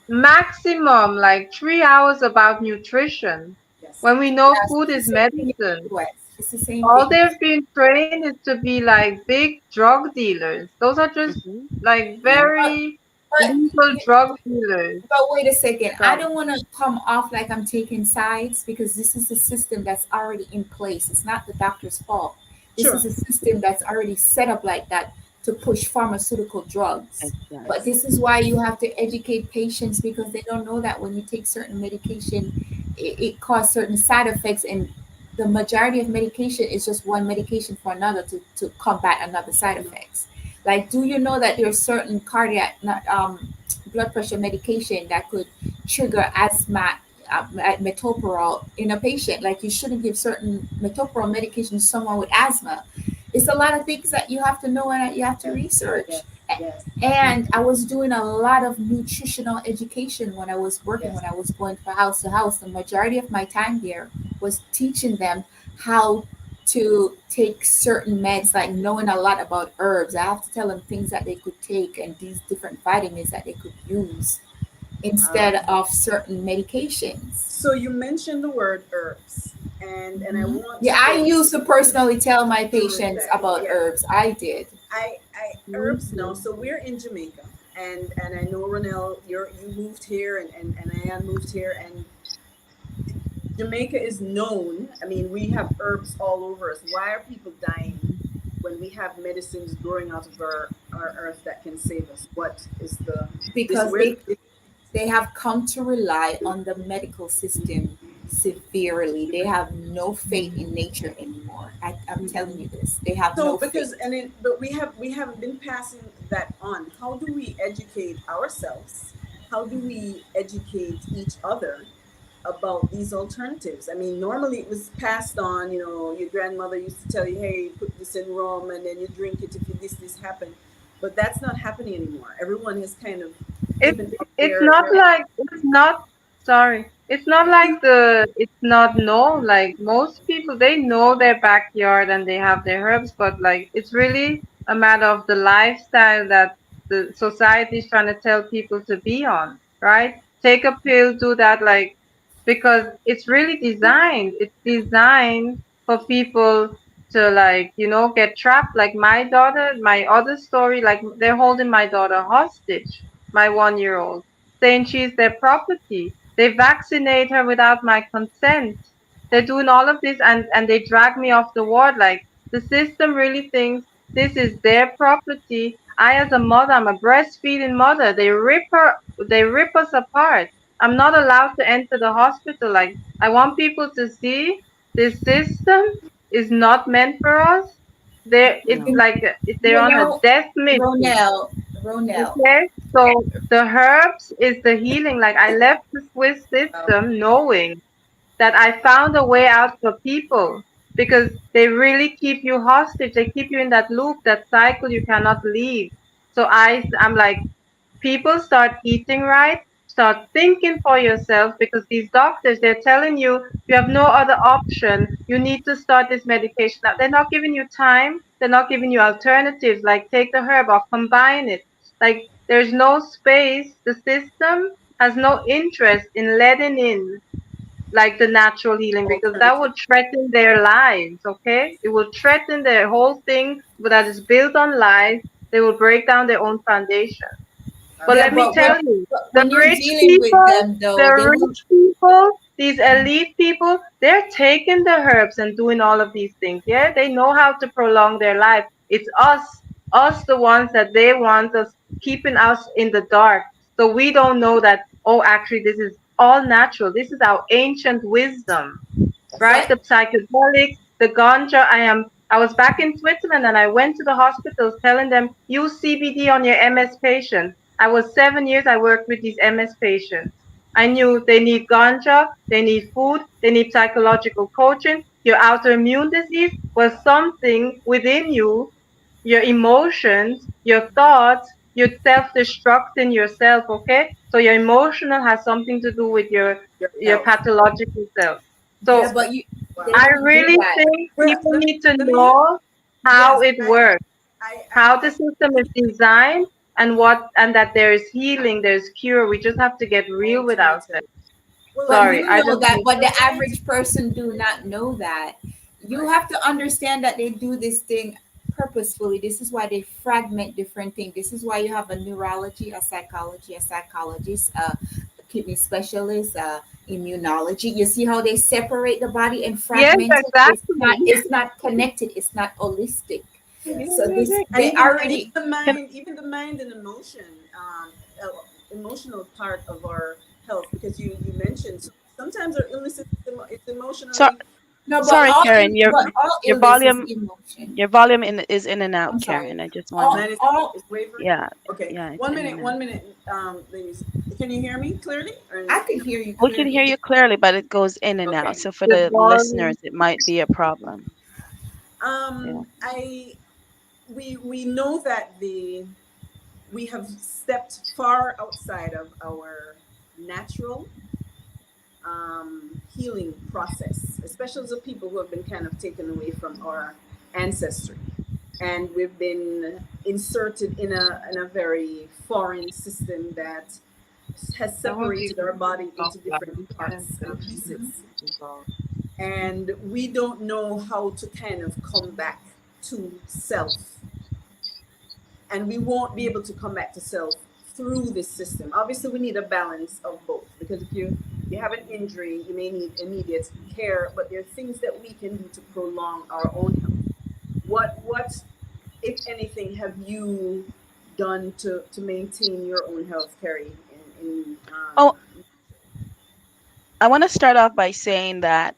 maximum like 3 hours about nutrition. yes. When we know Yes, food it's the is same thing in medicine, the US. It's the same all thing. they've been trained is to be like big drug dealers. Those are just Hmm. like Yeah. But very but legal drug dealers. But wait a second. I So, don't want to come off like I'm taking sides because this is a system that's already in place. It's not the doctor's fault. This is Sure. a system that's already set up like that to push pharmaceutical drugs. But Exactly. Yes. this is why you have to educate patients because they don't know that when you take certain medication, it causes certain side effects. And the majority of medication is just one medication for another to combat another side Yeah. effects. Like, do you know that there are certain cardiac, not blood pressure medication that could trigger asthma at metoprolol in a patient. Like you shouldn't give certain metoprolol medication to someone with asthma. It's a lot of things that you have to know and that you have to Yes. research. Yes. Yes. And I was doing a lot of nutritional education when I was working, Yes. when I was going from house to house. The majority of my time there was teaching them how to take certain meds, like knowing a lot about herbs. I have to tell them things that they could take and these different vitamins that they could use Wow. instead of certain medications. So you mentioned the word herbs, and I Mhm. want Yeah, to I get used to personally tell my through patients that. about Yeah. herbs. I did. I me herbs now. too. So we're in Jamaica, and I know Ronell, you moved here, and Ann moved here, and Jamaica is known. I mean, we have herbs all over us. Why are people dying when we have medicines growing out of our earth that can save us? What is this? Because Where they have come to rely on the medical system severely. They have no faith in nature anymore. I'm telling you this. They have so no because faith. but we haven't been passing that on. How do we educate ourselves? How do we educate each other about these alternatives? I mean, normally it was passed on. You know, your grandmother used to tell you, "Hey, put this in rum, and then you drink it if you, this happened." But that's not happening anymore. Everyone has kind of It's given up it's not their like it's not sorry. It's not like it's not known. Like most people they know their backyard and they have their herbs, but like it's really a matter of the lifestyle that the society is trying to tell people to be on, right? Take a pill, do that, like because it's really designed. It's designed for people to like, get trapped. Like my daughter, my other story, like they're holding my daughter hostage, my 1 year old, saying she's their property. They vaccinate her without my consent. They're doing all of this and they drag me off the ward. Like the system really thinks this is their property. I as a mother, I'm a breastfeeding mother. They rip us apart. I'm not allowed to enter the hospital. Like I want people to see this system is not meant for us. It's No. like they're You on a know, death mission. Ronell. Okay, so the herbs is the healing. Like I left the Swiss wow. system knowing that I found a way out for people because they really keep you hostage. They keep you in that loop, that cycle you cannot leave. So I'm like, people start eating right, start thinking for yourself because these doctors, they're telling you have no other option. You need to start this medication. Now, they're not giving you time. They're not giving you alternatives like take the herb or combine it. Like there's no space. The system has no interest in letting in like the natural healing because that Alternative. would threaten their lives, okay? It will threaten their whole thing that is built on lies. They will break down their own foundation. But Yeah, let me tell you, but the when you're rich dealing with people, them, the though, they will. rich people, these elite people, they're taking the herbs and doing all of these things. Yeah, they know how to prolong their life. It's us the ones that they want us keeping us in the dark. So we don't know that, oh, actually, this is all natural. This is our ancient wisdom, right? But The psychedelics, the ganja. I was back in Switzerland and I went to the hospitals telling them use CBD on your MS patients. I was 7 years. I worked with these MS patients. I knew they need ganja, they need food, they need psychological coaching. Your autoimmune disease was something within you, your emotions, your thoughts, you're self-destructing yourself, okay? So your emotional has something to do with Your your health. pathological self. yeah, So but you Wow. they I don't do really that. think Well, people let me need to let me know how yes, it works, how the I system is designed, and that there is healing, there's cure. We just have to get real oh, with totally. ourselves. Well, But Sorry, you I know just that, but the the science, average person do not know that. You right? have to understand that they do this thing purposefully. This is why they fragment different things. This is why you have a neurology, a psychology, a psychologist, a kidney specialist, immunology. You see how they separate the body and yes, fragment it? exactly. It's not connected. It's not holistic. Yes. So this And they already. Can even the mind and emotion, uh, emotional part of our health, because you mentioned sometimes our illness is it's so emotionally No, but sorry, Karen, all your illness is volume emotion. is in and I'm out, sorry. Karen. I just wanna, All mine all is wavering. yeah, Okay, yeah, it's in and out. 1 minute, ladies. Can you hear me clearly or I can no? hear you We can hear clearly. you clearly, but it goes in and out. Okay. So for The the volume. listeners, it might be a problem. Yeah. I we know that we have stepped far outside of our natural healing process, especially as the people who have been kind of taken away from our ancestry. And we've been inserted in a very foreign system that has I want separated people our to body talk into about different it. parts and pieces. And we don't know how to kind of come back to self, and we won't be able to come back to self through this system. Obviously, we need a balance of both, because if you have an injury, you may need immediate care, but there are things that we can do to prolong our own health. What if anything have you done to maintain your own health, Carrie? In Oh, I want to start off by saying that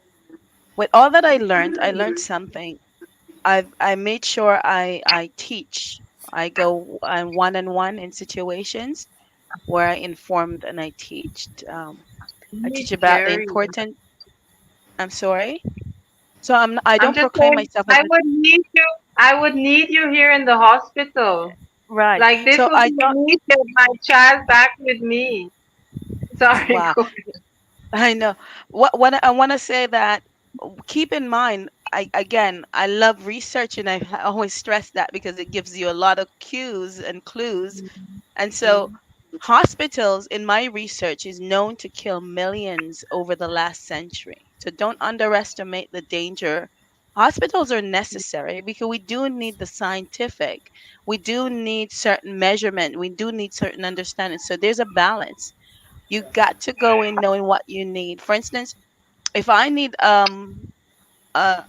with all that I learned something. I made sure I teach. I go one on one in situations where I informed and I teach. I Me, teach about the Jerry. important. I'm sorry. So I I'm don't just proclaim saying, myself as a I would need you here in the hospital. right. Like this So would I be don't. me get my child back with me. Sorry, Wow. go I know. What I want to say that keep in mind. I love research and I always stress that because it gives you a lot of cues and clues. And so, hospitals, in my research, is known to kill millions over the last century. So don't underestimate the danger. Hospitals are necessary because we do need the scientific. We do need certain measurement. We do need certain understanding. So there's a balance. You got to go in knowing what you need. For instance, if I need uh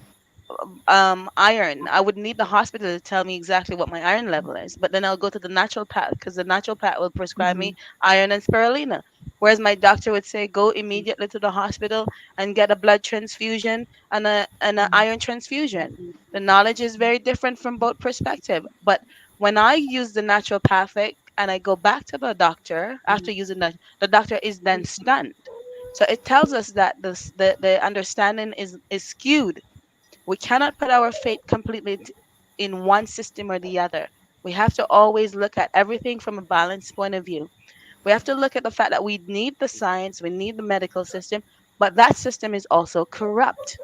iron, I would need the hospital to tell me exactly what my iron level is. But then I'll go to the natural path because the natural path will prescribe me iron and spirulina. Whereas my doctor would say go immediately to the hospital and get a blood transfusion and a iron transfusion. The knowledge is very different from both perspective. But when I use the naturopathic and I go back to the doctor after using that, the doctor is then stunned. So it tells us that the understanding is skewed. We cannot put our faith completely in one system or the other. We have to always look at everything from a balanced point of view. We have to look at the fact that we need the science, we need the medical system, but that system is also corrupt.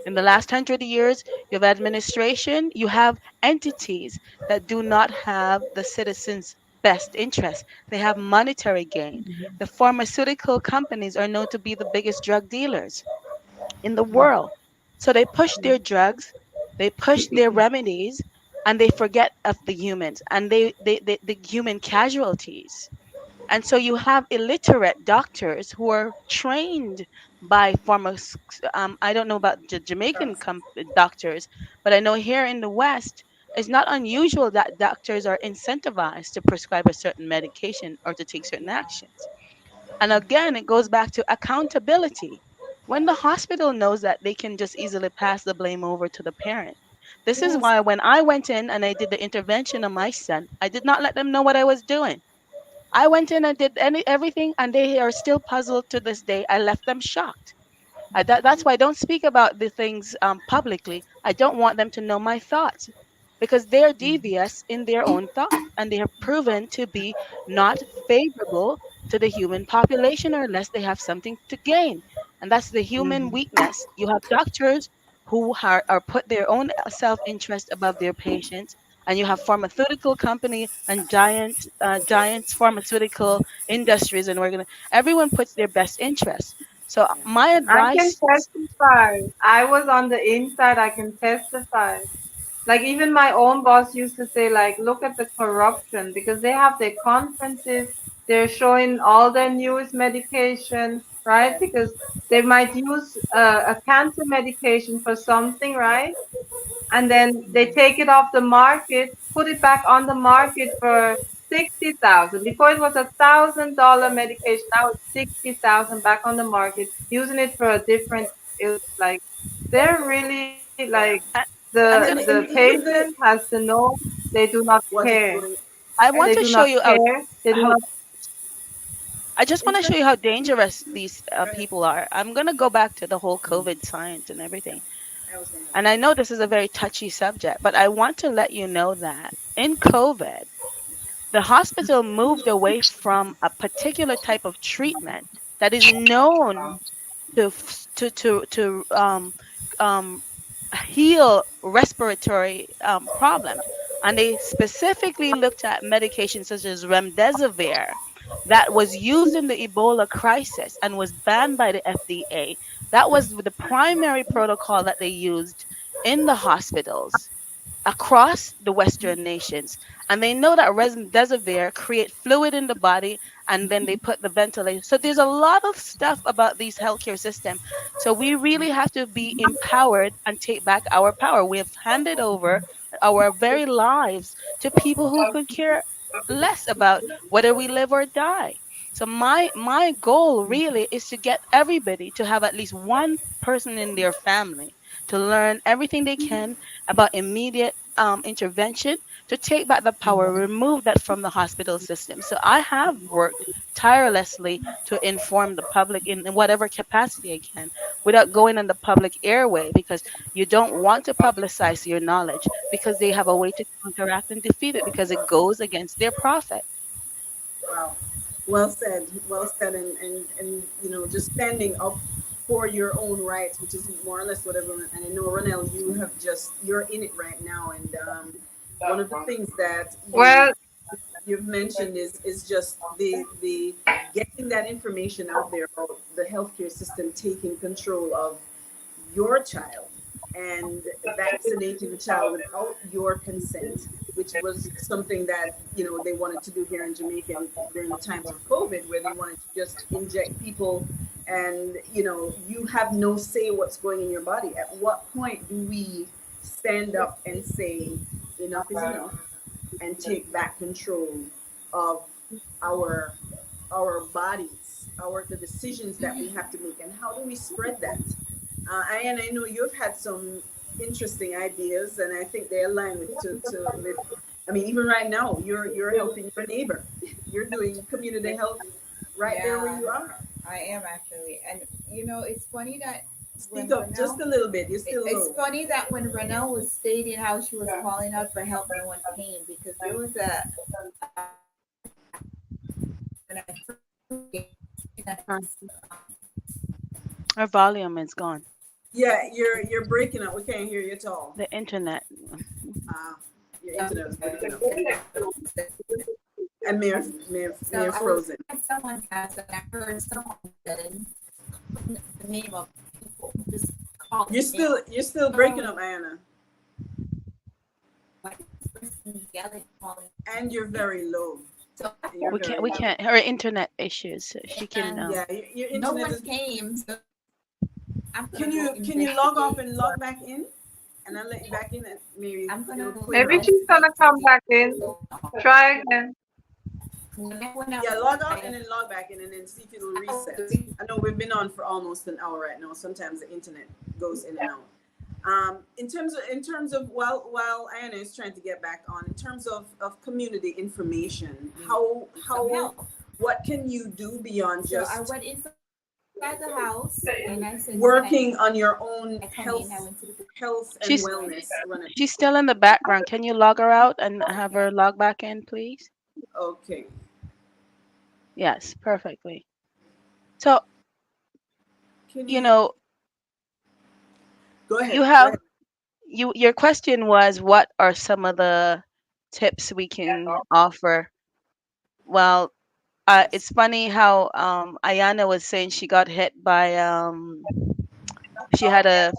In the last 100 years, you have administration, you have entities that do not have the citizens' best interest. They have monetary gain. The pharmaceutical companies are known to be the biggest drug dealers in the world. So they push their drugs, they push their remedies, and they forget of the humans and the human casualties. And so you have illiterate doctors who are trained by I don't know about Jamaican doctors, but I know here in the West, it's not unusual that doctors are incentivized to prescribe a certain medication or to take certain actions. And again, it goes back to accountability. When the hospital knows that they can just easily pass the blame over to the parent. This is Yes. why when I went in and I did the intervention on my son, I did not let them know what I was doing. I went in and did everything, and they are still puzzled to this day. I left them shocked. That's why I don't speak about the things publicly. I don't want them to know my thoughts because they're devious in their own thoughts and they are proven to be not favorable to the human population unless they have something to gain. And that's the human weakness. You have doctors who are put their own self-interest above their patients, and you have pharmaceutical company and giants pharmaceutical industries, and everyone puts their best interest. So Yeah. my I can advice, testify. I was on the inside. I can testify. Like even my own boss used to say, like, look at the corruption because they have their conferences. They're showing all their newest medication, right? Because they might use a cancer medication for something, right? And then they take it off the market, put it back on the market for 60,000. Before it was $1,000 medication, now it's 60,000 back on the market, using it for a different illness. Like they're really like I, I'm the gonna, the And even patient the has to know they do not what is care. going I They want to do show not you care. They do how not. I just want in to show fact, you how dangerous these go ahead. people are. I'm gonna go back to the whole COVID science and everything. I was gonna And I know this is a very touchy subject, but I want to let you know that in COVID, the hospital moved away from a particular type of treatment that is known to heal respiratory problems. And they specifically looked at medications such as remdesivir that was used in the Ebola crisis and was banned by the FDA. That was the primary protocol that they used in the hospitals across the Western nations. And they know that remdesivir create fluid in the body, and then they put the ventilator. So there's a lot of stuff about these healthcare system. So we really have to be empowered and take back our power. We have handed over our very lives to people who could care less about whether we live or die. So my goal really is to get everybody to have at least one person in their family to learn everything they can about immediate intervention to take back the power, remove that from the hospital system. So I have worked tirelessly to inform the public in whatever capacity I can without going on the public airway because you don't want to publicize your knowledge because they have a way to counteract and defeat it because it goes against their profit. Wow. Well said, and just standing up for your own rights, which is more or less what everyone. And I know, Ronell, you're in it right now, and one of the things that Well, you've mentioned is just the getting that information out there about the healthcare system taking control of your child and vaccinating the child without your consent, which was something that they wanted to do here in Jamaica during the times of COVID, where they wanted to just inject people, and you have no say what's going in your body. At what point do we stand up and say enough is enough and take back control of our our bodies, the decisions that we have to make, and how do we spread that? I know you've had some interesting ideas, and I think they align with. I mean, even right now, you're helping your neighbor. You're doing community health right there where Yeah, you are. I am actually. And it's funny that when Speak up just a little bit. You're still It's low. funny that when Renelle was stating how she was calling out for help, no one came because there was a when I Her, her volume is gone. Yeah, you're breaking up. We can't hear you at all. The internet. Uh, your internet is breaking up, and may so have I was frozen. at someone's house and I heard someone said the name of people just call You're still breaking up, Anna, like this person yelling calling and you're very low. So You're We can't. very We low. can't. Her internet issues. She can. and Yeah, your no internet one is. came, so I'm gonna Can go you log off investigate. and So log back in, and I'll let you back in, and maybe I'm gonna it'll go clear Maybe up. she's gonna investigate to come see back what's in. going on. Try again. When I Yeah, was log out and I then log back in, and then see if it'll was reset. doing I know we've been on for almost an hour right now. Sometimes the internet goes in and out. In terms of while Ayana is trying to get back on, in terms of community information, some how help. what can you do beyond So I just went inside the house and I said, "Can working on I your come in?" I own went to the health and She's wellness? Run it. she's still in the background. Can you log her out and have her log back in, please? Okay. Yes, perfectly. So, Can you you know, go you ahead? Go have ahead. your question was what are some of the tips we can offer? Well, Yes. it's funny how Ayana was saying she got hit by she had a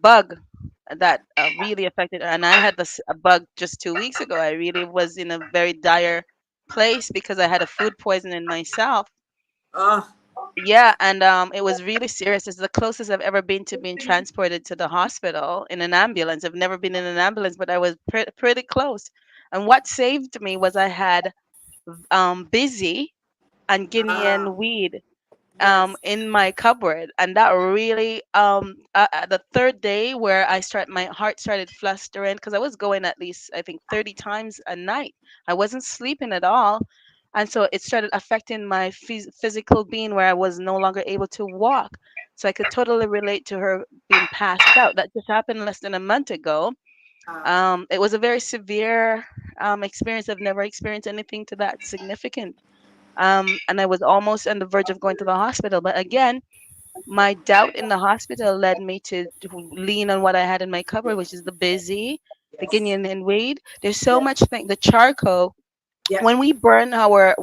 bug that really affected her, and I had this a bug just 2 weeks ago. I really was in a very dire place because I had a food poisoning myself. Ah. Yeah, and it was really serious. It's the closest I've ever been to being transported to the hospital in an ambulance. I've never been in an ambulance, but I was pretty close. And what saved me was I had busy and Ah. Guinean weed Yes. in my cupboard, and that really the third day where my heart started flustering because I was going at least I think 30 times a night. I wasn't sleeping at all, and so it started affecting my physical being where I was no longer able to walk. So I could totally relate to her being passed out. That just happened less than a month ago. Ah. It was a very severe experience. I've never experienced anything to that significant, and I was almost on the verge of going to the hospital. But again, my doubt in the hospital led me to lean on what I had in my cupboard, which is the busy, the Yes. Guinean and weed. There's so Yes. much thing. The charcoal Yeah. when we burn our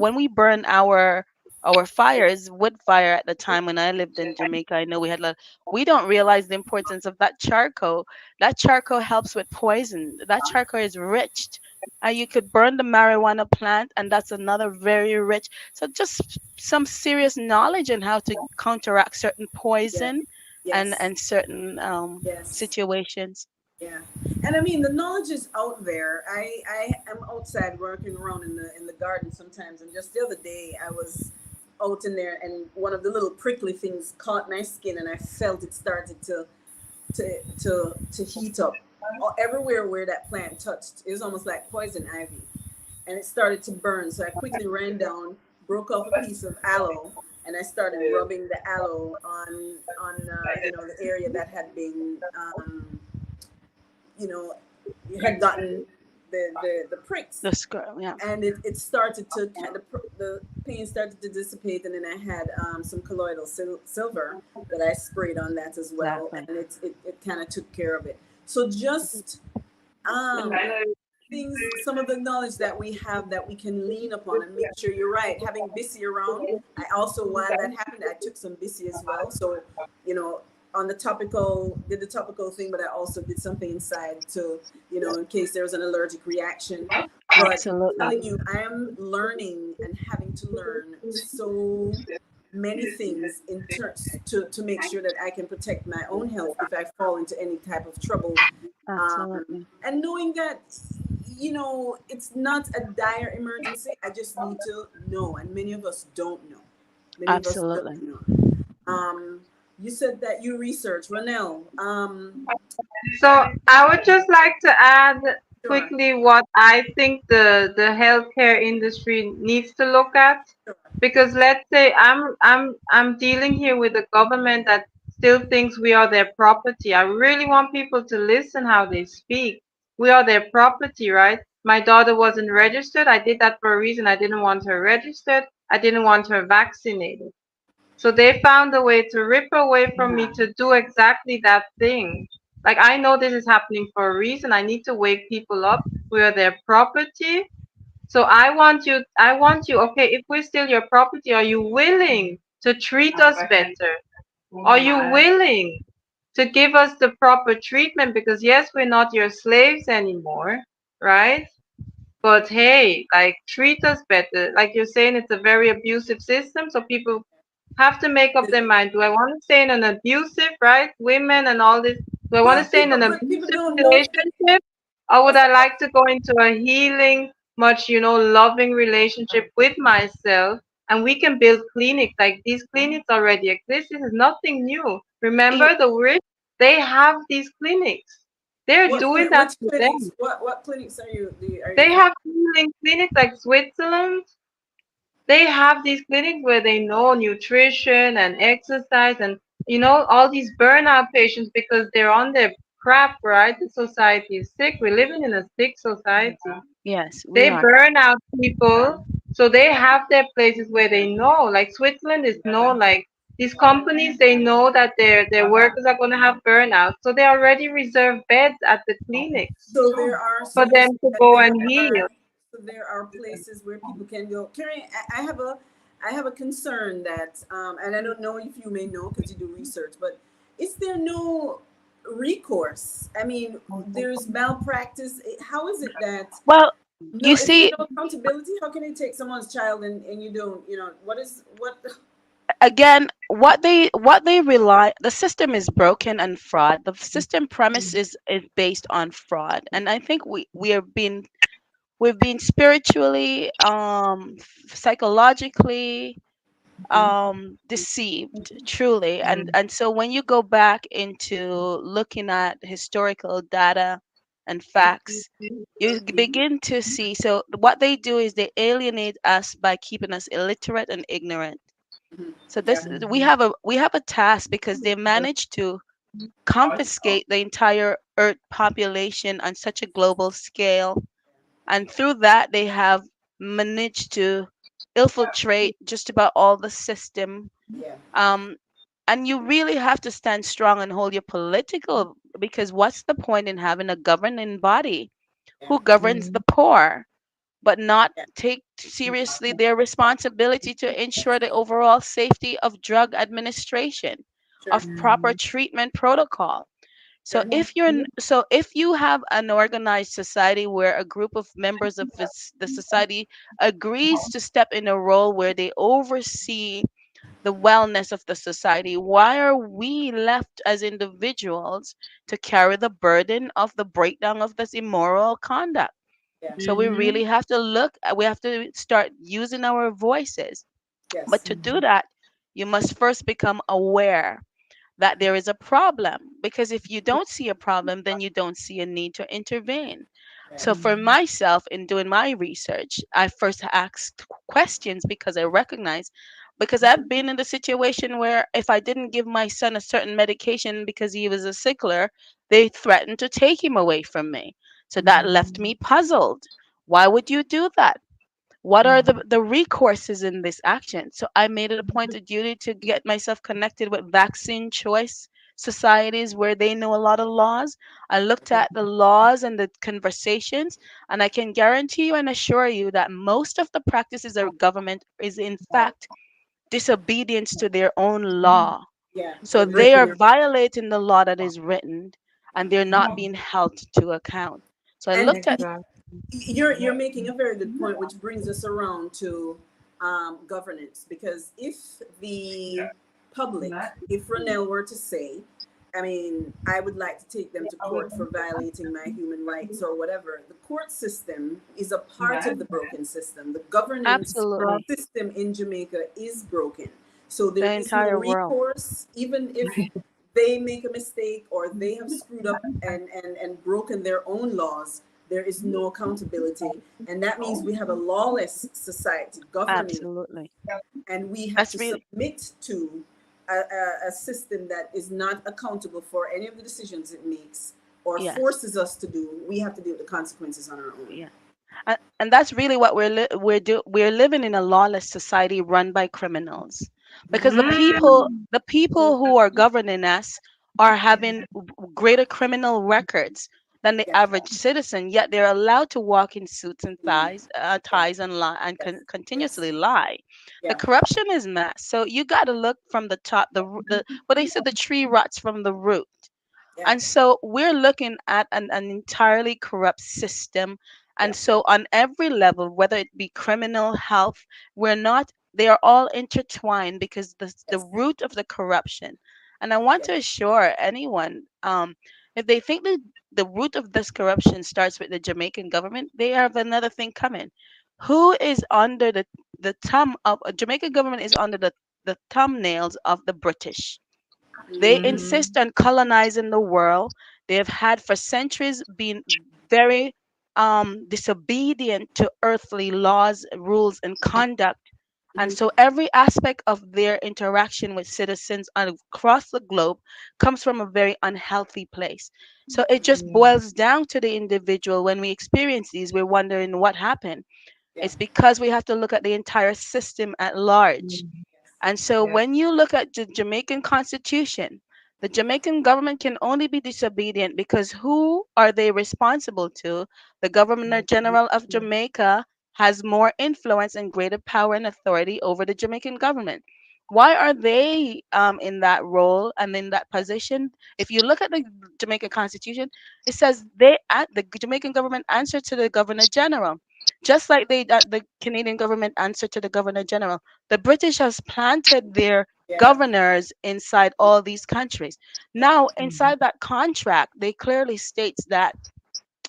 fires, wood fire at the time when I lived in Jamaica, I know we don't realize the importance of that charcoal. That charcoal helps with poison. That charcoal is rich. You could burn the marijuana plant, and that's another very rich. So just some serious knowledge on how to counteract certain Yes. poison and Yes. certain Yes. situations. Yeah, and I mean the knowledge is out there. I am outside working around in the garden sometimes, and just the other day I was out in there, and one of the little prickly things caught my skin, and I felt it started to heat up. Everywhere where that plant touched, it was almost like poison ivy, and it started to burn. So I quickly ran down, broke off a piece of aloe, and I started rubbing the aloe on the area that had been you know, had gotten the pricks, The scrub, yeah, and it started to kind of the pain started to dissipate, and then I had some colloidal silver that I sprayed on that as well, exactly. and it kind of took care of it. So just um, things, some of the knowledge that we have that we can lean upon and make sure you're right. Having Bissy around, I also while that happened, I took some Bissy as well. So, you know, on the topical, did the topical thing, but I also did something inside to, in case there was an allergic reaction. But Absolutely. telling you, I am learning and having to learn so many things in terms to make sure that I can protect my own health if I fall into any type of trouble, Absolutely. and knowing that it's not a dire emergency. I just need to know, and many of us don't know. Many of us Absolutely. don't know. You said that you research, Ranel. So I would just like to add Sure, quickly what I think the healthcare industry needs to look at. sure. Because let's say I'm dealing here with a government that still thinks we are their property. I really want people to listen how they speak. We are their property, right? My daughter wasn't registered. I did that for a reason. I didn't want her registered. I didn't want her vaccinated. So they found a way to rip away from me to do exactly that thing. Like I know this is happening for a reason. I need to wake people up. We are their property. So I want you, okay, if we're still your property, are you willing to treat us better? Are you willing to give us the proper treatment? Because yes, we're not your slaves anymore, right? But hey, like treat us better. Like you're saying, it's a very abusive system, so people have to make up their mind. Do I want to stay in an abusive, right? Women and all this. Do I want to But stay in people, an but people abusive don't know. relationship? Or would That's I what like to go into a healing, much, loving relationship with myself? And we can build clinics. Like these clinics already exist. This is nothing new. You, Remember the rich? They have these clinics. They're what doing clinic, that which for clinics, them. what clinics are you They talking? have healing clinics like Switzerland. They have these clinics where they know nutrition and exercise and all these burnout patients because they're on their crap, right? The society is sick. We're living in a sick society. yes, we They are. burn out people, so they have their places where they know. Like Switzerland is known, like these companies, they know that their workers are going to have burnout, so they already reserve beds at the clinics So there are, so for you them say to that go there and heal. are, so there are places where people can go. Carrie, I have a concern that, and I don't know if you may know because you do research, but is there no recourse? I mean, there's malpractice. How is it that Well, no, you is there see, no accountability? How can you take someone's child and you don't, what? again, what they rely, the system is broken and fraud. The system premise is based on fraud, and I think we are being we've been spiritually, psychologically, deceived, truly. And so when you go back into looking at historical data and facts, you begin to see. So what they do is they alienate us by keeping us illiterate and ignorant. Mhm. So Yeah, this, we have a task, because they managed to confiscate the entire earth population on such a global scale, and through that they have managed to infiltrate just about all the system. yeah, um, and you really have to stand strong and hold your political, because what's the point in having a governing body yeah, who governs the poor but not yeah, take seriously their responsibility to ensure the overall safety of drug administration, sure, of proper treatment protocol? So sure, if you have an organized society where a group of members of the society agrees to step in a role where they oversee the wellness of the society, why are we left as individuals to carry the burden of the breakdown of this immoral conduct? yeah, So we really have to we have to start using our voices. But yes, to do that, you must first become aware that there is a problem, because if you don't see a problem, then you don't see a need to intervene. yeah, So for myself, in doing my research, I first asked questions, because I recognize, because I've been in the situation where if I didn't give my son a certain medication because he was a sickler, they threatened to take him away from me. So that left me puzzled. Why would you do that? What are the recourses in this action? So I made it a point of duty to get myself connected with vaccine choice societies where they know a lot of laws. I looked at the laws and the conversations, and I can guarantee you and assure you that most of the practices of government is in fact disobedience to their own law. yeah. So They're they breaking are their, violating the law that is written, yeah. and they're not being held to account. So I And looked at, Exactly. you're making a very good point, which brings us around to governance. Because if the public, if Ronell were to say, I mean, I would like to take them to court for violating my human rights or whatever, the court system is a part of the broken system. The governance absolutely, system in Jamaica is broken. So the there is no entire world. recourse, even if they make a mistake or they have screwed up and broken their own laws, there is no accountability. And that means we have a lawless society governing, Absolutely. and we have That's to really, submit to a system that is not accountable for any of the decisions it makes or yes. forces us to do. We have to deal with the consequences on our own. Yeah. And that's really what we're living in a lawless society run by criminals, because the people who are governing us are having greater criminal records than the Yeah. average citizen, yet they're allowed to walk in suits and Mm. Yeah. ties and lie and Yes. Yes. continuously lie. The Yeah. corruption is mass. So you got to look from the top. The what they said, the tree rots from the root. Yeah. And so we're looking at an entirely corrupt system, Yeah. And so on every level, whether it be criminal, health, we're not, they are all intertwined because the Yes. root of the corruption. And I want Yeah. to assure anyone, if they think that the root of this corruption starts with the Jamaican government, they have another thing coming. Who is under the thumb of Jamaican government is under the thumbnails of the British. They Mm-hmm. insist on colonizing the world. They have had for centuries been very disobedient to earthly laws, rules, and conduct. And Mm-hmm. so every aspect of their interaction with citizens across the globe comes from a very unhealthy place. So it just boils down to the individual. When we experience these, we're wondering what happened. Yeah. It's because we have to look at the entire system at large. Yes. And so when you look at the Jamaican constitution, the Jamaican government can only be disobedient because who are they responsible to? The Governor General of Jamaica has more influence and greater power and authority over the Jamaican government. Why are they in that role and in that position? If you look at the Jamaican constitution, it says the Jamaican government answer to the Governor General, just like the Canadian government answer to the Governor General. The British has planted their Yeah. governors inside all these countries. Yeah. Now, inside that contract, they clearly states that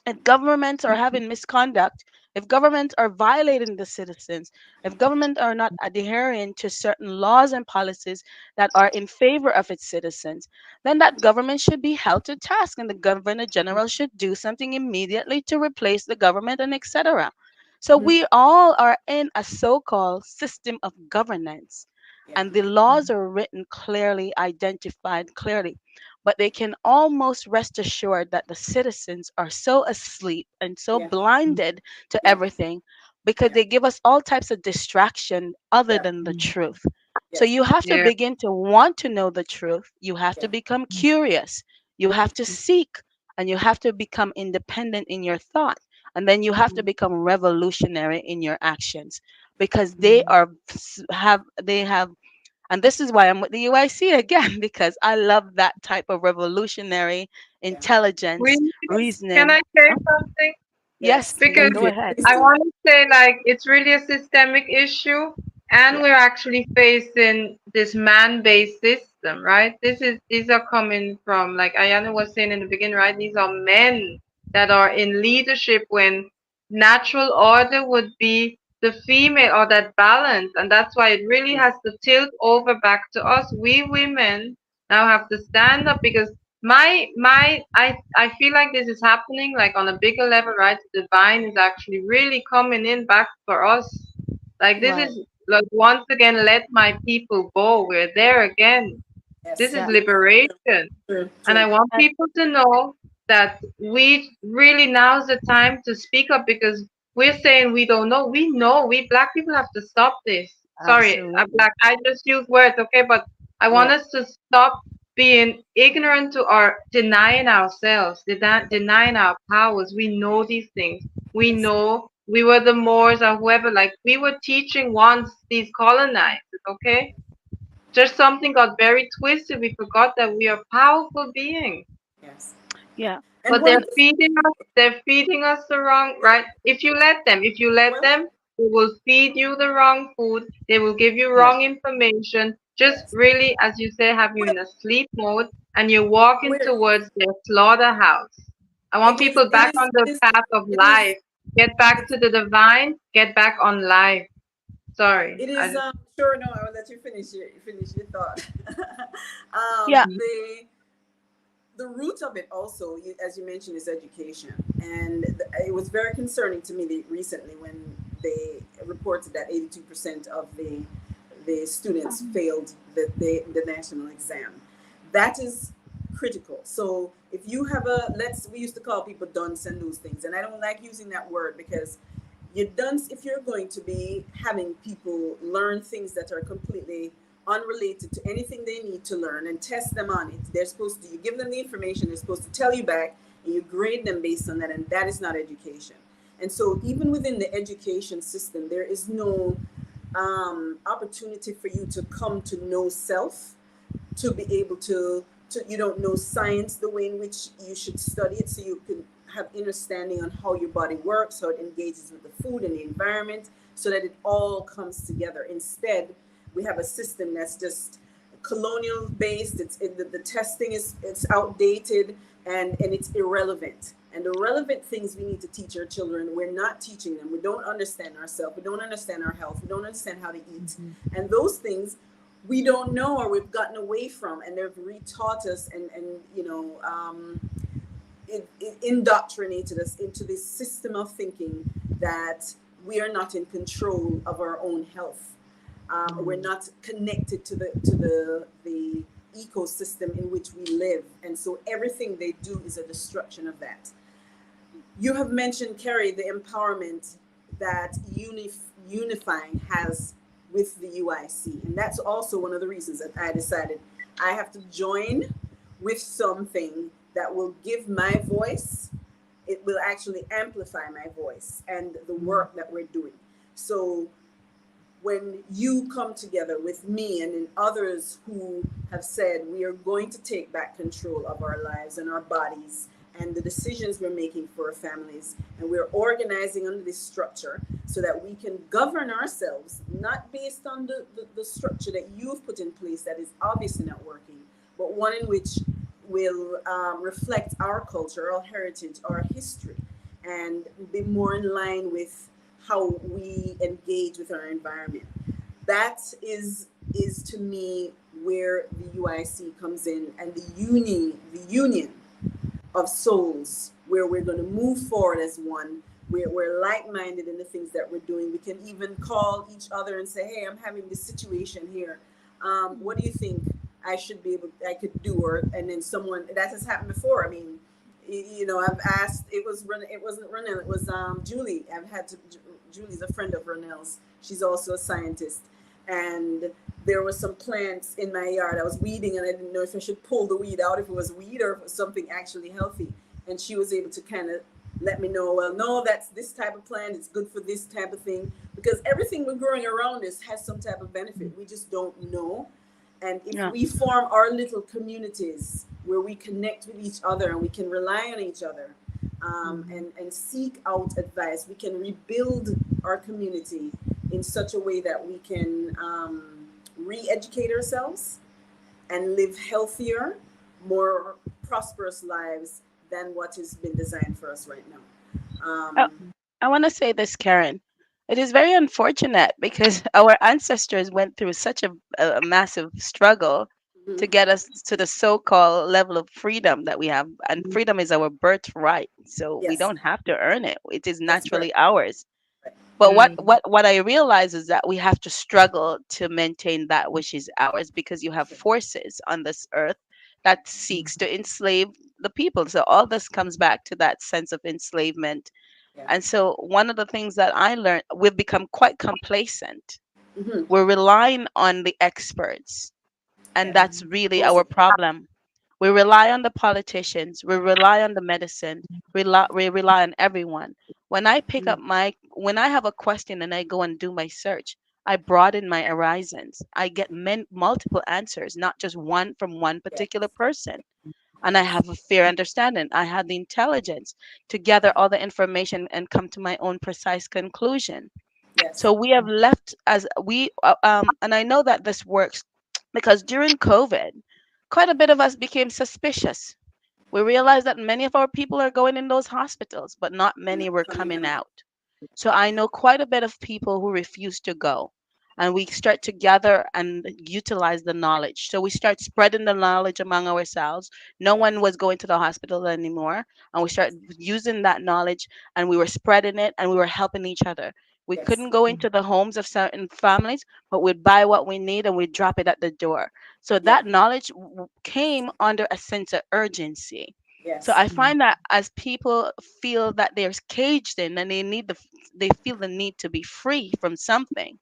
if governments are having misconduct, if governments are violating the citizens, if government are not adhering to certain laws and policies that are in favor of its citizens, then that government should be held to task and the governor general should do something immediately to replace the government and etc. So Mm-hmm. we all are in a so-called system of governance, Yeah. and the laws are written clearly, identified clearly, but they can almost rest assured that the citizens are so asleep and so Yeah. blinded to Yeah. everything because Yeah. they give us all types of distraction other Yeah. than the truth. So Yes. you have to Yeah. begin to want to know the truth. You have to Yeah. become curious. You have to seek, and you have to become independent in your thought. And then you have to become revolutionary in your actions because they have, and this is why I'm with the UIC again, because I love that type of revolutionary Yeah. intelligence, We, Yes. can reasoning. I say Oh, something? yes, Yes. please Because Thank go you. ahead. Please I do. want to say, like, it's really a systemic issue, and Yeah. we're actually facing this man-based system, right? These are coming from, like Ayana was saying in the beginning, right? These are men that are in leadership when natural order would be the female or that balance, and that's why it really has to tilt over back to us. We women now have to stand up because I feel like this is happening like on a bigger level, right? The divine is actually really coming in back for us. Like this Right. is like once again, let my people go. We're there again. This Yes. is Yeah. Yes. liberation. True. And I True. want And people to know that we really now's the time to speak up because we're saying we don't know. We know. We black people have to stop this. Sorry, absolutely. black. I just use words, okay? But I want Yeah. us to stop being ignorant to our denying ourselves, denying our powers. We know these things. We Yes. know we were the Moors or whoever. Like we were teaching once these colonizers, okay? Just something got very twisted. We forgot that we are powerful beings. Yes. Yeah. And But one. they're feeding us the wrong, Yeah. right? If you let Well. them, they will feed you the wrong food. They will give you Yeah. wrong information. Just Yes. really, as you say, have you Well, in a sleep mode and you're walking we're. towards their slaughterhouse. I want It is. people It back is. on the It is. path of It is. life. Get back It's. to the divine, get back on life. Sorry. It is. Sure. No. I will let you finish your thought. Yeah. The root of it also, as you mentioned, is education, and it was very concerning to me recently when they reported that 82% of the students failed the national exam. That is critical. So if you have we used to call people dunce and those things, and I don't like using that word because you're dunce if you're going to be having people learn things that are completely unrelated to anything they need to learn and test them on it. They're supposed to, you give them the information, they're supposed to tell you back, and you grade them based on that, and that is not education. And so, even within the education system, there is no opportunity for you to come to know self, to be able to you don't know science the way in which you should study it, so you can have understanding on how your body works, how it engages with the food and the environment, so that it all comes together. Instead, we have a system that's just colonial based. The testing is it's outdated, and it's irrelevant. And the relevant things we need to teach our children, we're not teaching them. We don't understand ourselves. We don't understand our health. We don't understand how to eat. And those things we don't know, or we've gotten away from, and they've retaught us, and indoctrinated us into this system of thinking that we are not in control of our own health. We're not connected to the ecosystem in which we live, and so everything they do is a destruction of that. You have mentioned, Krie, the empowerment that unifying has with the UIC, and that's also one of the reasons that I decided I have to join with something that will give my voice. It will actually amplify my voice and the work that we're doing. So when you come together with me and then others who have said we are going to take back control of our lives and our bodies and the decisions we're making for our families, and we're organizing under this structure so that we can govern ourselves, not based on the structure that you've put in place that is obviously not working, but one in which will reflect our culture, our heritage, our history, and be more in line with how we engage with our environment. That is to me where the UIC comes in, and the union of souls, where we're going to move forward as one. We're like-minded in the things that we're doing. We can even call each other and say, hey, I'm having this situation here. What do you think I could do? Or, and then someone, that has happened before. I mean, I've asked, it wasn't Ronell, it was Julie. Julie's a friend of Ronell's. She's also a scientist. And there were some plants in my yard. I was weeding, and I didn't know if I should pull the weed out, if it was weed or if it was something actually healthy. And she was able to kind of let me know, well, no, that's this type of plant. It's good for this type of thing. Because everything we're growing around us has some type of benefit. We just don't know. And if we form our little communities where we connect with each other and we can rely on each other, and seek out advice, we can rebuild our community in such a way that we can re-educate ourselves and live healthier, more prosperous lives than what has been designed for us right now. I want to say this, Karen. It is very unfortunate because our ancestors went through such a massive struggle to get us to the so-called level of freedom that we have. And freedom is our birthright. So we Yes, don't have to earn it. It is that's correct. naturally ours. Right. But what I realize is that we have to struggle to maintain that which is ours, because you have forces on this earth that seeks to enslave the people. So all this comes back to that sense of enslavement. Yeah. And so one of the things that I learned, we've become quite complacent. Mm-hmm. We're relying on the experts, and Yeah. that's really Most our of problem. We rely on the politicians, we rely on the medicine, we rely on everyone. When I have a question and I go and do my search, I broaden my horizons. I get multiple answers, not just one from one yes, particular person. And I yes, have a fair understanding. I have the intelligence to gather all the information and come to my own precise conclusion. yes, So we have left as we, and I know that this works because during COVID, quite a bit of us became suspicious. We realized that many of our people are going in those hospitals, but not not many were coming coming out. out. So I know quite a bit of people who refuse to go. And we start to gather and utilize the knowledge. So we start spreading the knowledge among ourselves. No Yes, one was going to the hospital anymore. And we started using that knowledge, and we were spreading it, and we were helping each other. We yes, couldn't go into the homes of certain families, but we'd buy what we need and we'd drop it at the door. So yeah, that knowledge came under a sense of urgency. So yes, I find that as people feel that they're caged in and they feel the need to be free from something,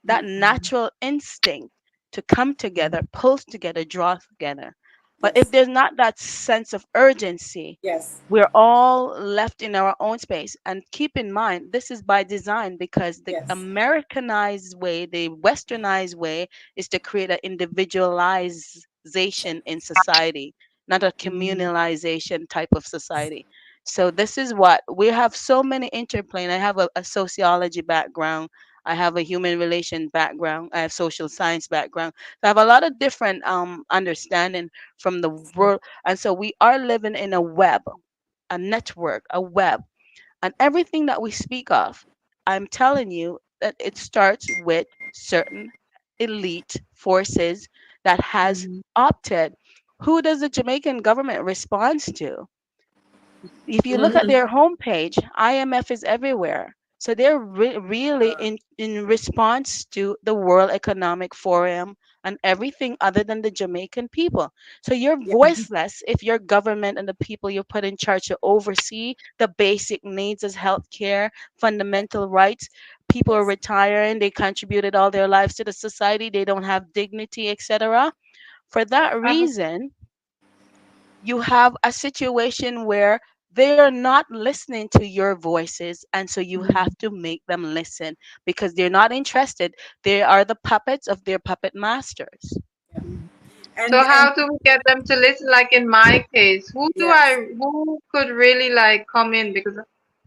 that natural instinct to come together, pulse together, draw together. But if yes, there's not that sense of urgency, yes, we're all left in our own space. And keep in mind, this is by design, because the yes, Americanized way, the westernized way, is to create an individualization in society, not a communalization type of society. So this is what we have, so many interplay. And I have a sociology background. I have a human relation background. I have social science background. So I have a lot of different understanding from the world. And so we are living in a web, a network, a web. And everything that we speak of, I'm telling you that it starts with certain elite forces that has Mhm. opted. Who does the Jamaican government respond to? If you look at Mm-hmm. their homepage, IMF is everywhere. So they're really Uh, in response to the World Economic Forum and everything other than the Jamaican people. So you're yeah. voiceless if your government and the people you put in charge to oversee the basic needs as healthcare, Yeah. fundamental rights. People are Yes. retiring, they contributed all their lives to the society, they don't have dignity, etc. For Yeah. that reason, you have a situation where they are not listening to your voices, and so you have Mhm. to make them listen because they're not interested. They are the puppets of their puppet masters. Yeah. Mhm. So And how do we get them to listen? Like in my case, yes. who could really like come in? Because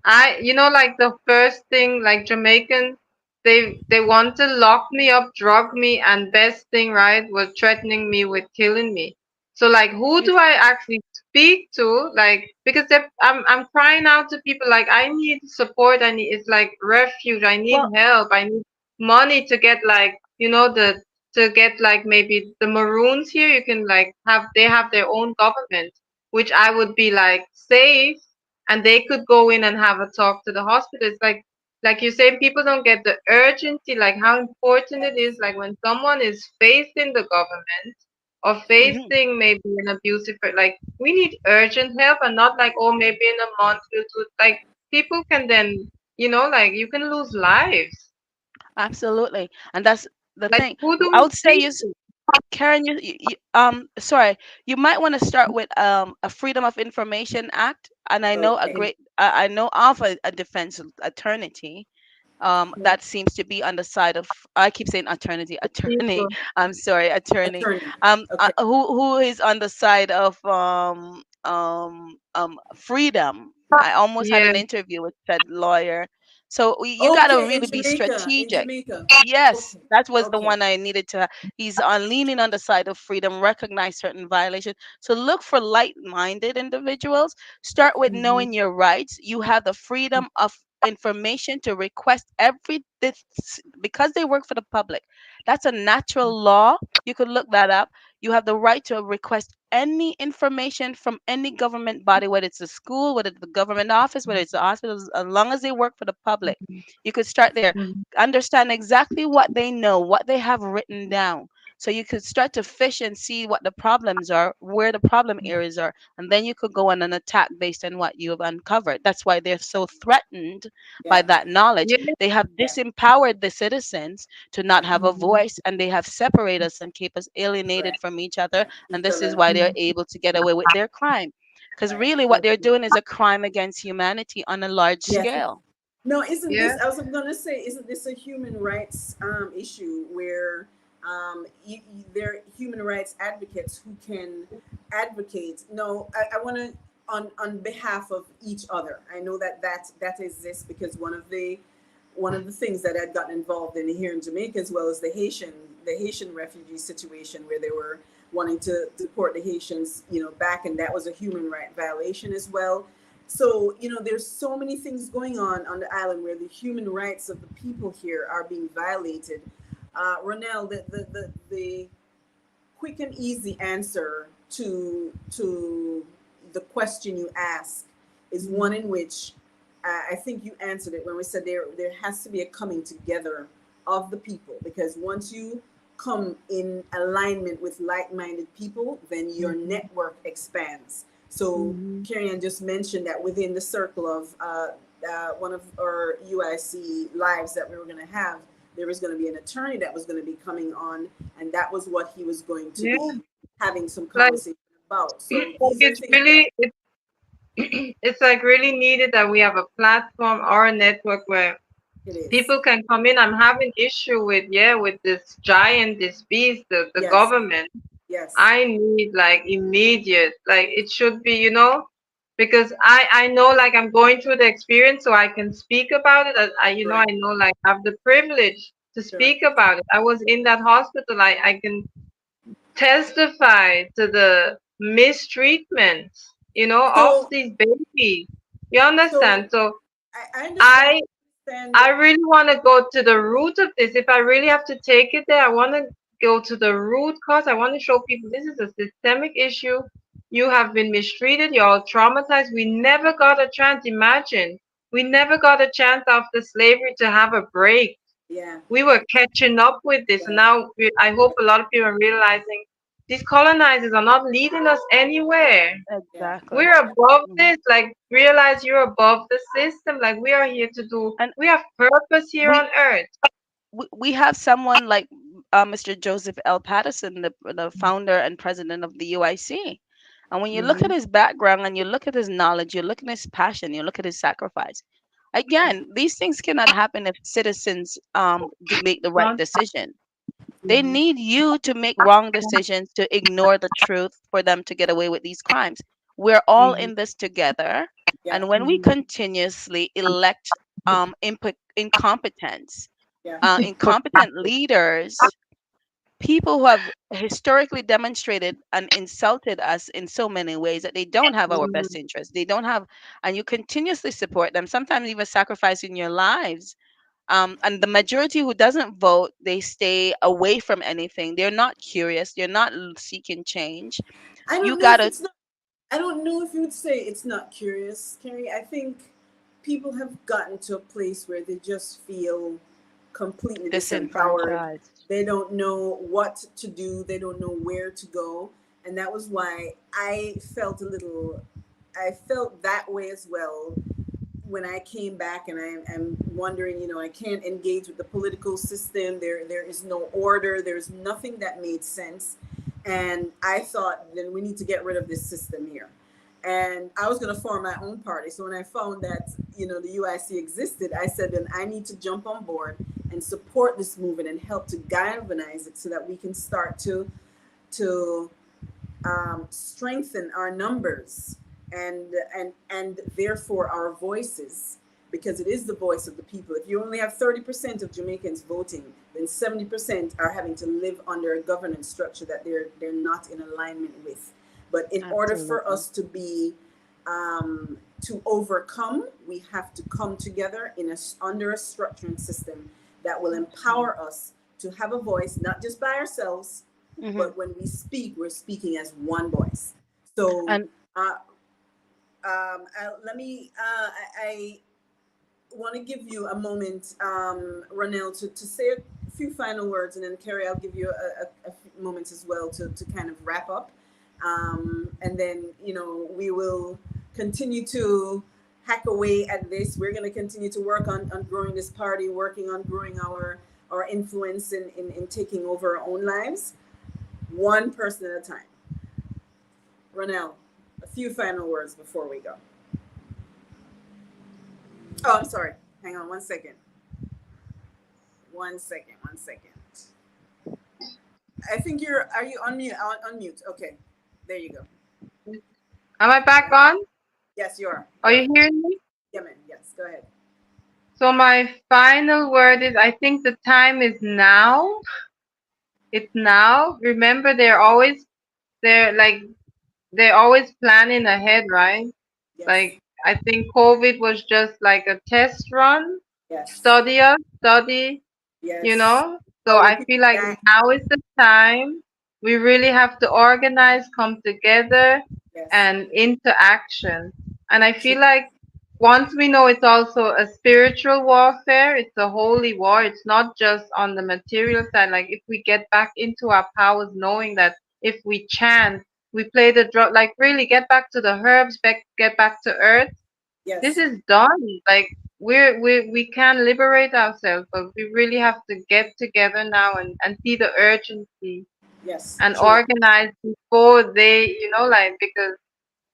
like the first thing, like Jamaican, they want to lock me up, drug me, and best thing, right, was threatening me with killing me. So like, who do I actually speak to? Like, because I'm crying out to people like I need support. I need it's like refuge. I need Well, help. I need money to get like the to get like maybe the Maroons here, you can like they have their own government, which I would be like safe, and they could go in and have a talk to the hospital. It's like you say, people don't get the urgency, like how important it is, Yes. like when someone is facing the government or mhm, facing maybe an abusive, like we need urgent help and not like, oh, maybe in a month we'll do like people can then, like you can lose lives. absolutely, and that's the Like thing. who do I we would say speak is, to? Karen, sorry, you might want to start with a Freedom of Information Act, and I know Okay. I know of a defense attorney Yeah. that seems to be on the side of, I keep saying attorney attorney, People. I'm sorry, attorney, Attorney. Okay. who is on the side of freedom. I almost had Yeah. an interview with said lawyer. So you got to Okay. In really be Jamaica. In strategic. Jamaica. Yes, Okay. that was the Okay. one I needed to. He's on leaning on the side of freedom, recognize certain violations. So look for light-minded individuals. Start with Mhm. knowing your rights. You have the freedom of information to request because they work for the public. That's a natural law. You could look that up. You have the right to request any information from any government body, whether it's a school, whether it's the government office, whether it's the hospitals, as long as they work for the public. You could start there. Mhm. Understand exactly what they know, what they have written down. So you could start to fish and see what the problems are, where the problem areas are, and then you could go on an attack based on what you have uncovered. That's why they're so threatened by Yeah. that knowledge. Yeah. They have Yeah. disempowered the citizens to not Yeah. have a Mhm. voice, and they have separated us and keep us alienated Correct. from each other. Yeah. And Each this is other. why they're Mhm. able to get away with their crime. Because Right. really, what they're doing is a crime against humanity on a large Yes. scale. No, isn't Yeah. this? I was gonna say, isn't this a human rights issue where there are human rights advocates who can advocate? No, I want to on behalf of each other. I know that exists because one of the things that I'd gotten involved in here in Jamaica as well as the Haitian refugee situation where they were wanting to deport the Haitians, back, and that was a human right violation as well. So, there's so many things going on the island where the human rights of the people here are being violated. Ronell, the quick and easy answer to the question you ask is one Mhm. in which I think you answered it when we said there has to be a coming together of the people, because once you come in alignment with like-minded people, then your Mhm. network expands. So Mhm. Carrie just mentioned that within the circle of one of our UIC lives that we were going to have, there was going to be an attorney that was going to be coming on, and that was what he was going to Yeah. be having some Like, conversation about. So like these are it's things that really it's like really needed that we have a platform or a network where it is. people can come in. I'm having issue with this giant, this beast, the Yes, government. yes, I need like immediate, like it should be, because I know like I'm going through the experience, so I can speak about it. I Right. know like I have the privilege to Sure. speak about it. I was in that hospital. I can testify to the mistreatment, of So, these babies. You so understand? So I understand. I Understand. I really want to go to the root of this. If I really have to take it there, I want to go to the root cause. I want to show people this is a systemic issue. You have been mistreated. You're all traumatized. We never got a chance. Imagine. We never got a chance after slavery to have a break. Yeah. We were catching up with this. And Yes. now I hope a lot of people are realizing these colonizers are not leading us anywhere. Yeah. Exactly. We're above Mhm. this. Like, realize you're above the system. Like, we are here to do, And we have purpose here we on earth. we have someone like Mr. Joseph L. Patterson, the founder and president of the UIC. And when you look at Hmm. his background and you look at his knowledge, you look at his passion, you look at his sacrifice. Again, these things cannot happen if citizens do make the right Not decision. They Hmm. need you to make wrong decisions to ignore the truth for them to get away with these crimes. We're all hmm in this together. Yeah. And when we hmm continuously elect incompetence, Yeah. incompetent leaders, people who have historically demonstrated and insulted us in so many ways that they don't have our best interest, they don't have, and you continuously support them, sometimes even sacrificing your lives. And the majority who doesn't vote, they stay away from anything. They're not curious. They're not seeking change. I You don't know if gotta it's not. I don't know if you would say it's not curious, Carrie. I think people have gotten to a place where they just feel completely disempowered. disenfranchised. They don't know what to do. They don't know where to go. And that was why I felt that way as well when I came back, and I'm wondering, I can't engage with the political system. There is no order. There's nothing that made sense. And I thought, then we need to get rid of this system here. And I was going to form my own party. So when I found that, the UIC existed, I said, then I need to jump on board and support this movement and help to galvanize it so that we can start to strengthen our numbers and therefore our voices, because it is the voice of the people. If you only have 30% of Jamaicans voting, then 70% are having to live under a governance structure that they're not in alignment with. But in order for Absolutely. us to be to overcome, we have to come together under a structure and system that will empower us to have a voice, not just by ourselves, Hmm. but when we speak, we're speaking as one voice. So And uh, let me, I want to give you a moment, Ronell, to say a few final words, and then Carrie, I'll give you a few moments as well to kind of wrap up. And then, we will continue to hack away at this. We're going to continue to work on growing this party, working on growing our influence in taking over our own lives, one person at a time. Ronell, a few final words before we go. Oh, I'm sorry. Hang on 1 second. 1 second. 1 second. I think are you on mute? On mute. Okay. There you go. Am I back on? Yes, you are. Are Go you ahead. hearing me? Yeah, man. Yes, go ahead. So my final word is I think the time is now. It's now. Remember, they're always planning ahead, right? Yes. Like, I think COVID was just like a test run. Yes. Study us, study, you Yes. know? So How will I people feel like die? now is the time. We really have to organize, come together, Yes. and into action. And I True. feel like once we know it's also a spiritual warfare, it's a holy war. It's not just on the material side. Like if we get back into our powers, knowing that if we chant, we play the drum, like really get back to the herbs, get back to earth, this Yes. is done. Like we can liberate ourselves, but we really have to get together now and see the urgency Yes. and True. organize before they, like because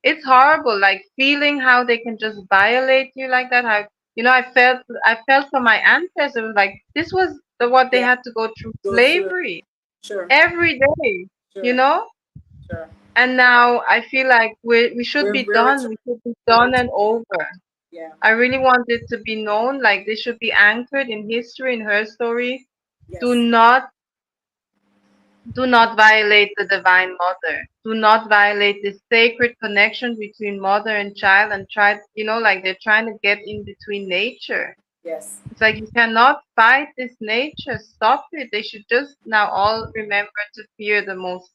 it's horrible, like feeling how they can just violate you like that. How I felt for my ancestors like this was what they Yeah. had to go through Go through it. slavery Sure. every day, you Sure. know. Sure. And now I feel like we should be We're done. returning. We should be We're done and returning. over. Yeah. I really want it to be known, like they should be anchored in history, in her story. Do Yes. not do not violate the divine mother. Do not violate the sacred connection between mother and child and try, like they're trying to get in between nature. Yes. It's like you cannot fight this nature. Stop it. They should just now all remember to fear the most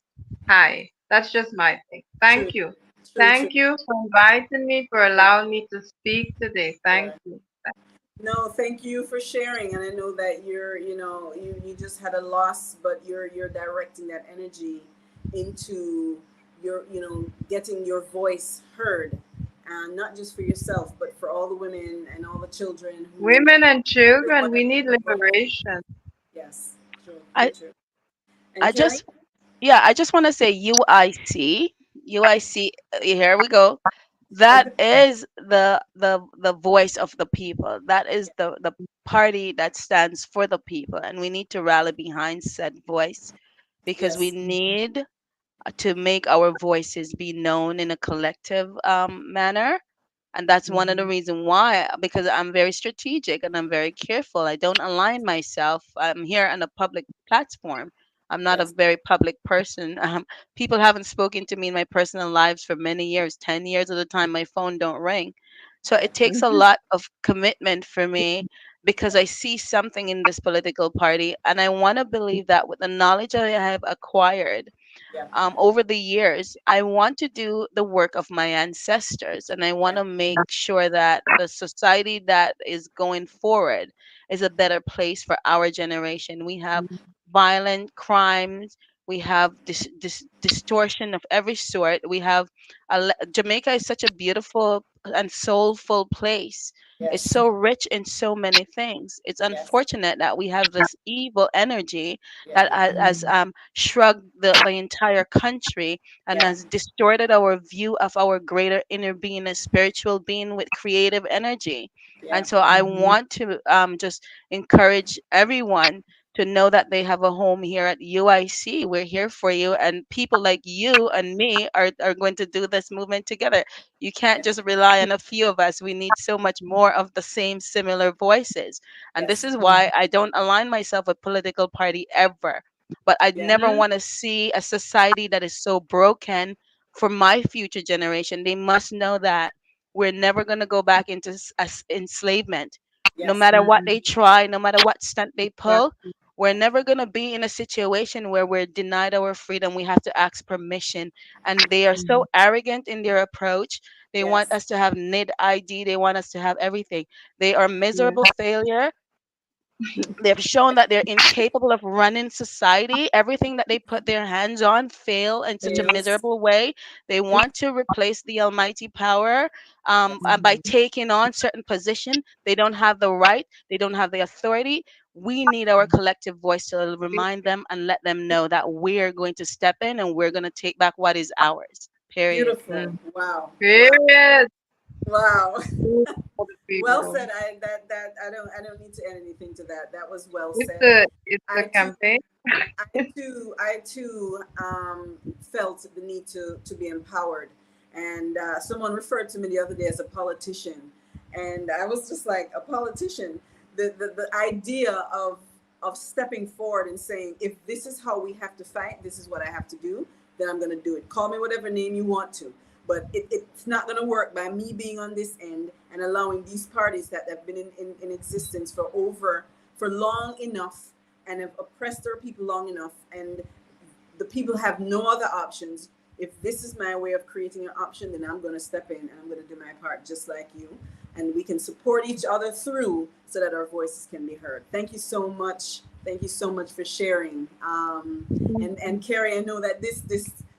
high. That's just my thing. True. Thank you. True. True. Thank you for inviting me, for Yeah. allowing me to speak today. Thank Yeah. you. No, thank you for sharing. And I know that you just had a loss, but you're directing that energy into getting your voice heard, and not just for yourself, but for all the women and all the children who Women and they children, want to we need hear your voice. liberation. Yes, true, I very true. And I Carrie? just yeah, I just want to say UIC. UIC, here we go. That is the voice of the people. That is the party that stands for the people, and we need to rally behind said voice because we Yes, need to make our voices be known in a collective manner. And that's one of the Mhm. reasons why, because I'm very strategic and I'm very careful. I don't align myself. I'm here on a public platform. I'm not a yes, very public person. People haven't spoken to me in my personal lives for many years. 10 years of the time my phone don't ring. So yeah, it takes a lot of commitment for me because yeah, I see something in this political party, and I want to believe that with the knowledge that I have acquired yeah, over the years, I want to do the work of my ancestors, and I want yeah, to make sure that the society that is going forward is a better place for our generation. We have violent crimes. We have distortion of every sort. We have Jamaica is such a beautiful and soulful place. It's yes, so rich in so many things. It's yes, unfortunate that we have this evil energy yeah, that has shrugged the entire country and yeah, has distorted our view of our greater inner being, a spiritual being with creative energy. yeah, And so I want to just encourage everyone to know that they have a home here at UIC. We're here for you, and people like you and me are going to do this movement together. You can't yeah, just rely on a few of us. We need so much more of the same similar voices. And this yes, is why I don't align myself with political party ever. But I'd yeah, never Mhm. want to see a society that is so broken for my future generation. They must know that we're never going to go back into enslavement. No yes, matter what Mhm. they try, no matter what stunt they pull, Exactly. we're never going to be in a situation where we're denied our freedom. We have to ask permission. And they are so Mhm. arrogant in their approach. They want yes, us to have NID ID. They want us to have everything. They are Yeah. miserable failure. They've shown that they're incapable of running society. Everything that they put their hands on fail in such a fails, miserable way. They want to replace the almighty power yes, and by taking on certain position. They don't have the right. They don't have the authority. We need our collective voice to remind them and let them know that we're going to step in and we're going to take back what is ours. Period. beautiful, Mhm. wow, wow, Period. wow. Good for the Well people. said. I don't need to add anything to that. That was well It's said. a it's a I too campaign. I too felt the need to be empowered, and someone referred to me the other day as a politician, and I was just like, a politician. The idea of stepping forward and saying, if this is how we have to fight, this is what I have to do, then I'm going to do it. Call me whatever name you want to, but it's not going to work by me being on this end and allowing these parties that have been in existence for long enough and have oppressed our people long enough, and the people have no other options. If this is my way of creating an option, then I'm going to step in and I'm going to do my part just like you, and we can support each other through so that our voices can be heard. Thank you so much. Thank you so much for sharing. And Carrie, I know that this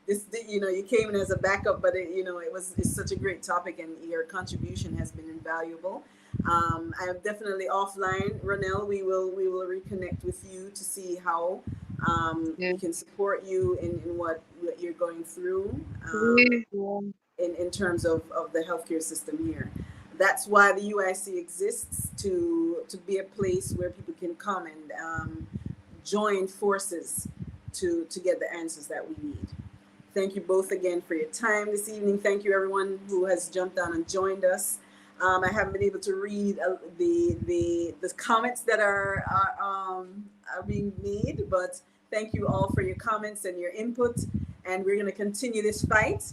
you came in as a backup, but it's such a great topic, and your contribution has been invaluable. I am definitely offline, Ronell. We will reconnect with you to see how Yeah. we can support you in what you're going through, Please, yeah. in terms of the healthcare system here. That's why the UIC exists, to be a place where people can come and join forces to get the answers that we need. Thank you both again for your time this evening. Thank you everyone who has jumped on and joined us. I haven't been able to read the comments that are being made, but thank you all for your comments and your input. And we're going to continue this fight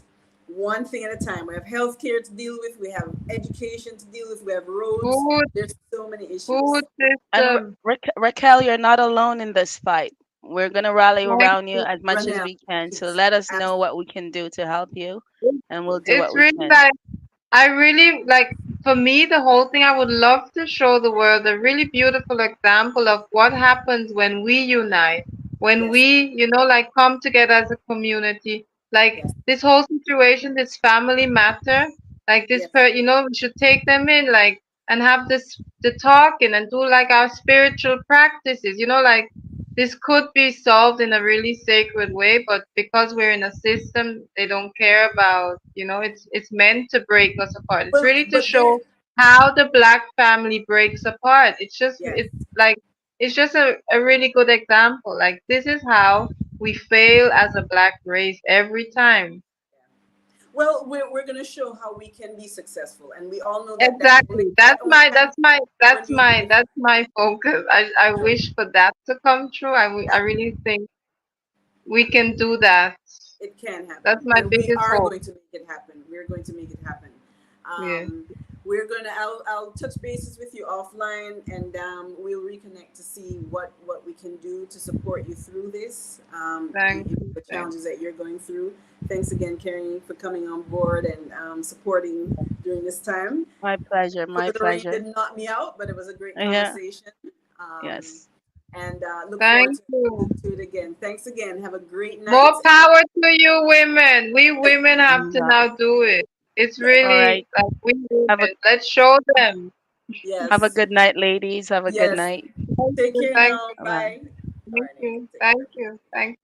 one thing at a time. We have healthcare to deal with, we have education to deal with, we have roads. Food, There's so many food issues. And system. Raquel, you're not alone in this fight. We're going to rally Thank around you you. as much as Ranel, we can. So yes, let us know absolutely. what we can do to help you, and we'll do It's what we really can. like I really like, for me, the whole thing, I would love to show the world a really beautiful example of what happens when we unite, when Yes, we, like come together as a community. Like yes, this whole situation, this family matter, like yes. we should take them in, like, and have the talking and do like our spiritual practices, like this could be solved in a really sacred way, but because we're in a system, they don't care about, it's meant to break us apart. It's Well, really to but there, show how the black family breaks apart. yes. It's just a really good example. Like this is how we fail as a black race every time. Well, we're going to show how we can be successful, and we all know that Exactly. that only happens when we unite. That's my focus. I True. wish for that to come true. I really think we can do that. It can happen, That's my and we biggest are hope. going to make it happen. We're going to make it happen. Yeah. Um, we're gonna. I'll touch bases with you offline, and we'll reconnect to see what we can do to support you through this. Thank you. The Thank challenges that you're going through. Thanks again, Carrie, for coming on board and supporting during this time. My pleasure. My Lorraine pleasure. didn't knock me out, but it was a great Yeah. conversation. Um, Yes. and look forward thank you. to it again. Thanks again. Have a great More night. power to you women. We women have to Yeah. now do it. It's All really right. like we Have a women. Let's show them. have a Yes. good night, ladies. Have a good Yes. night. Take care Thank now. Bye bye. Bye. All thank right. you. Take care. Thank you. Thank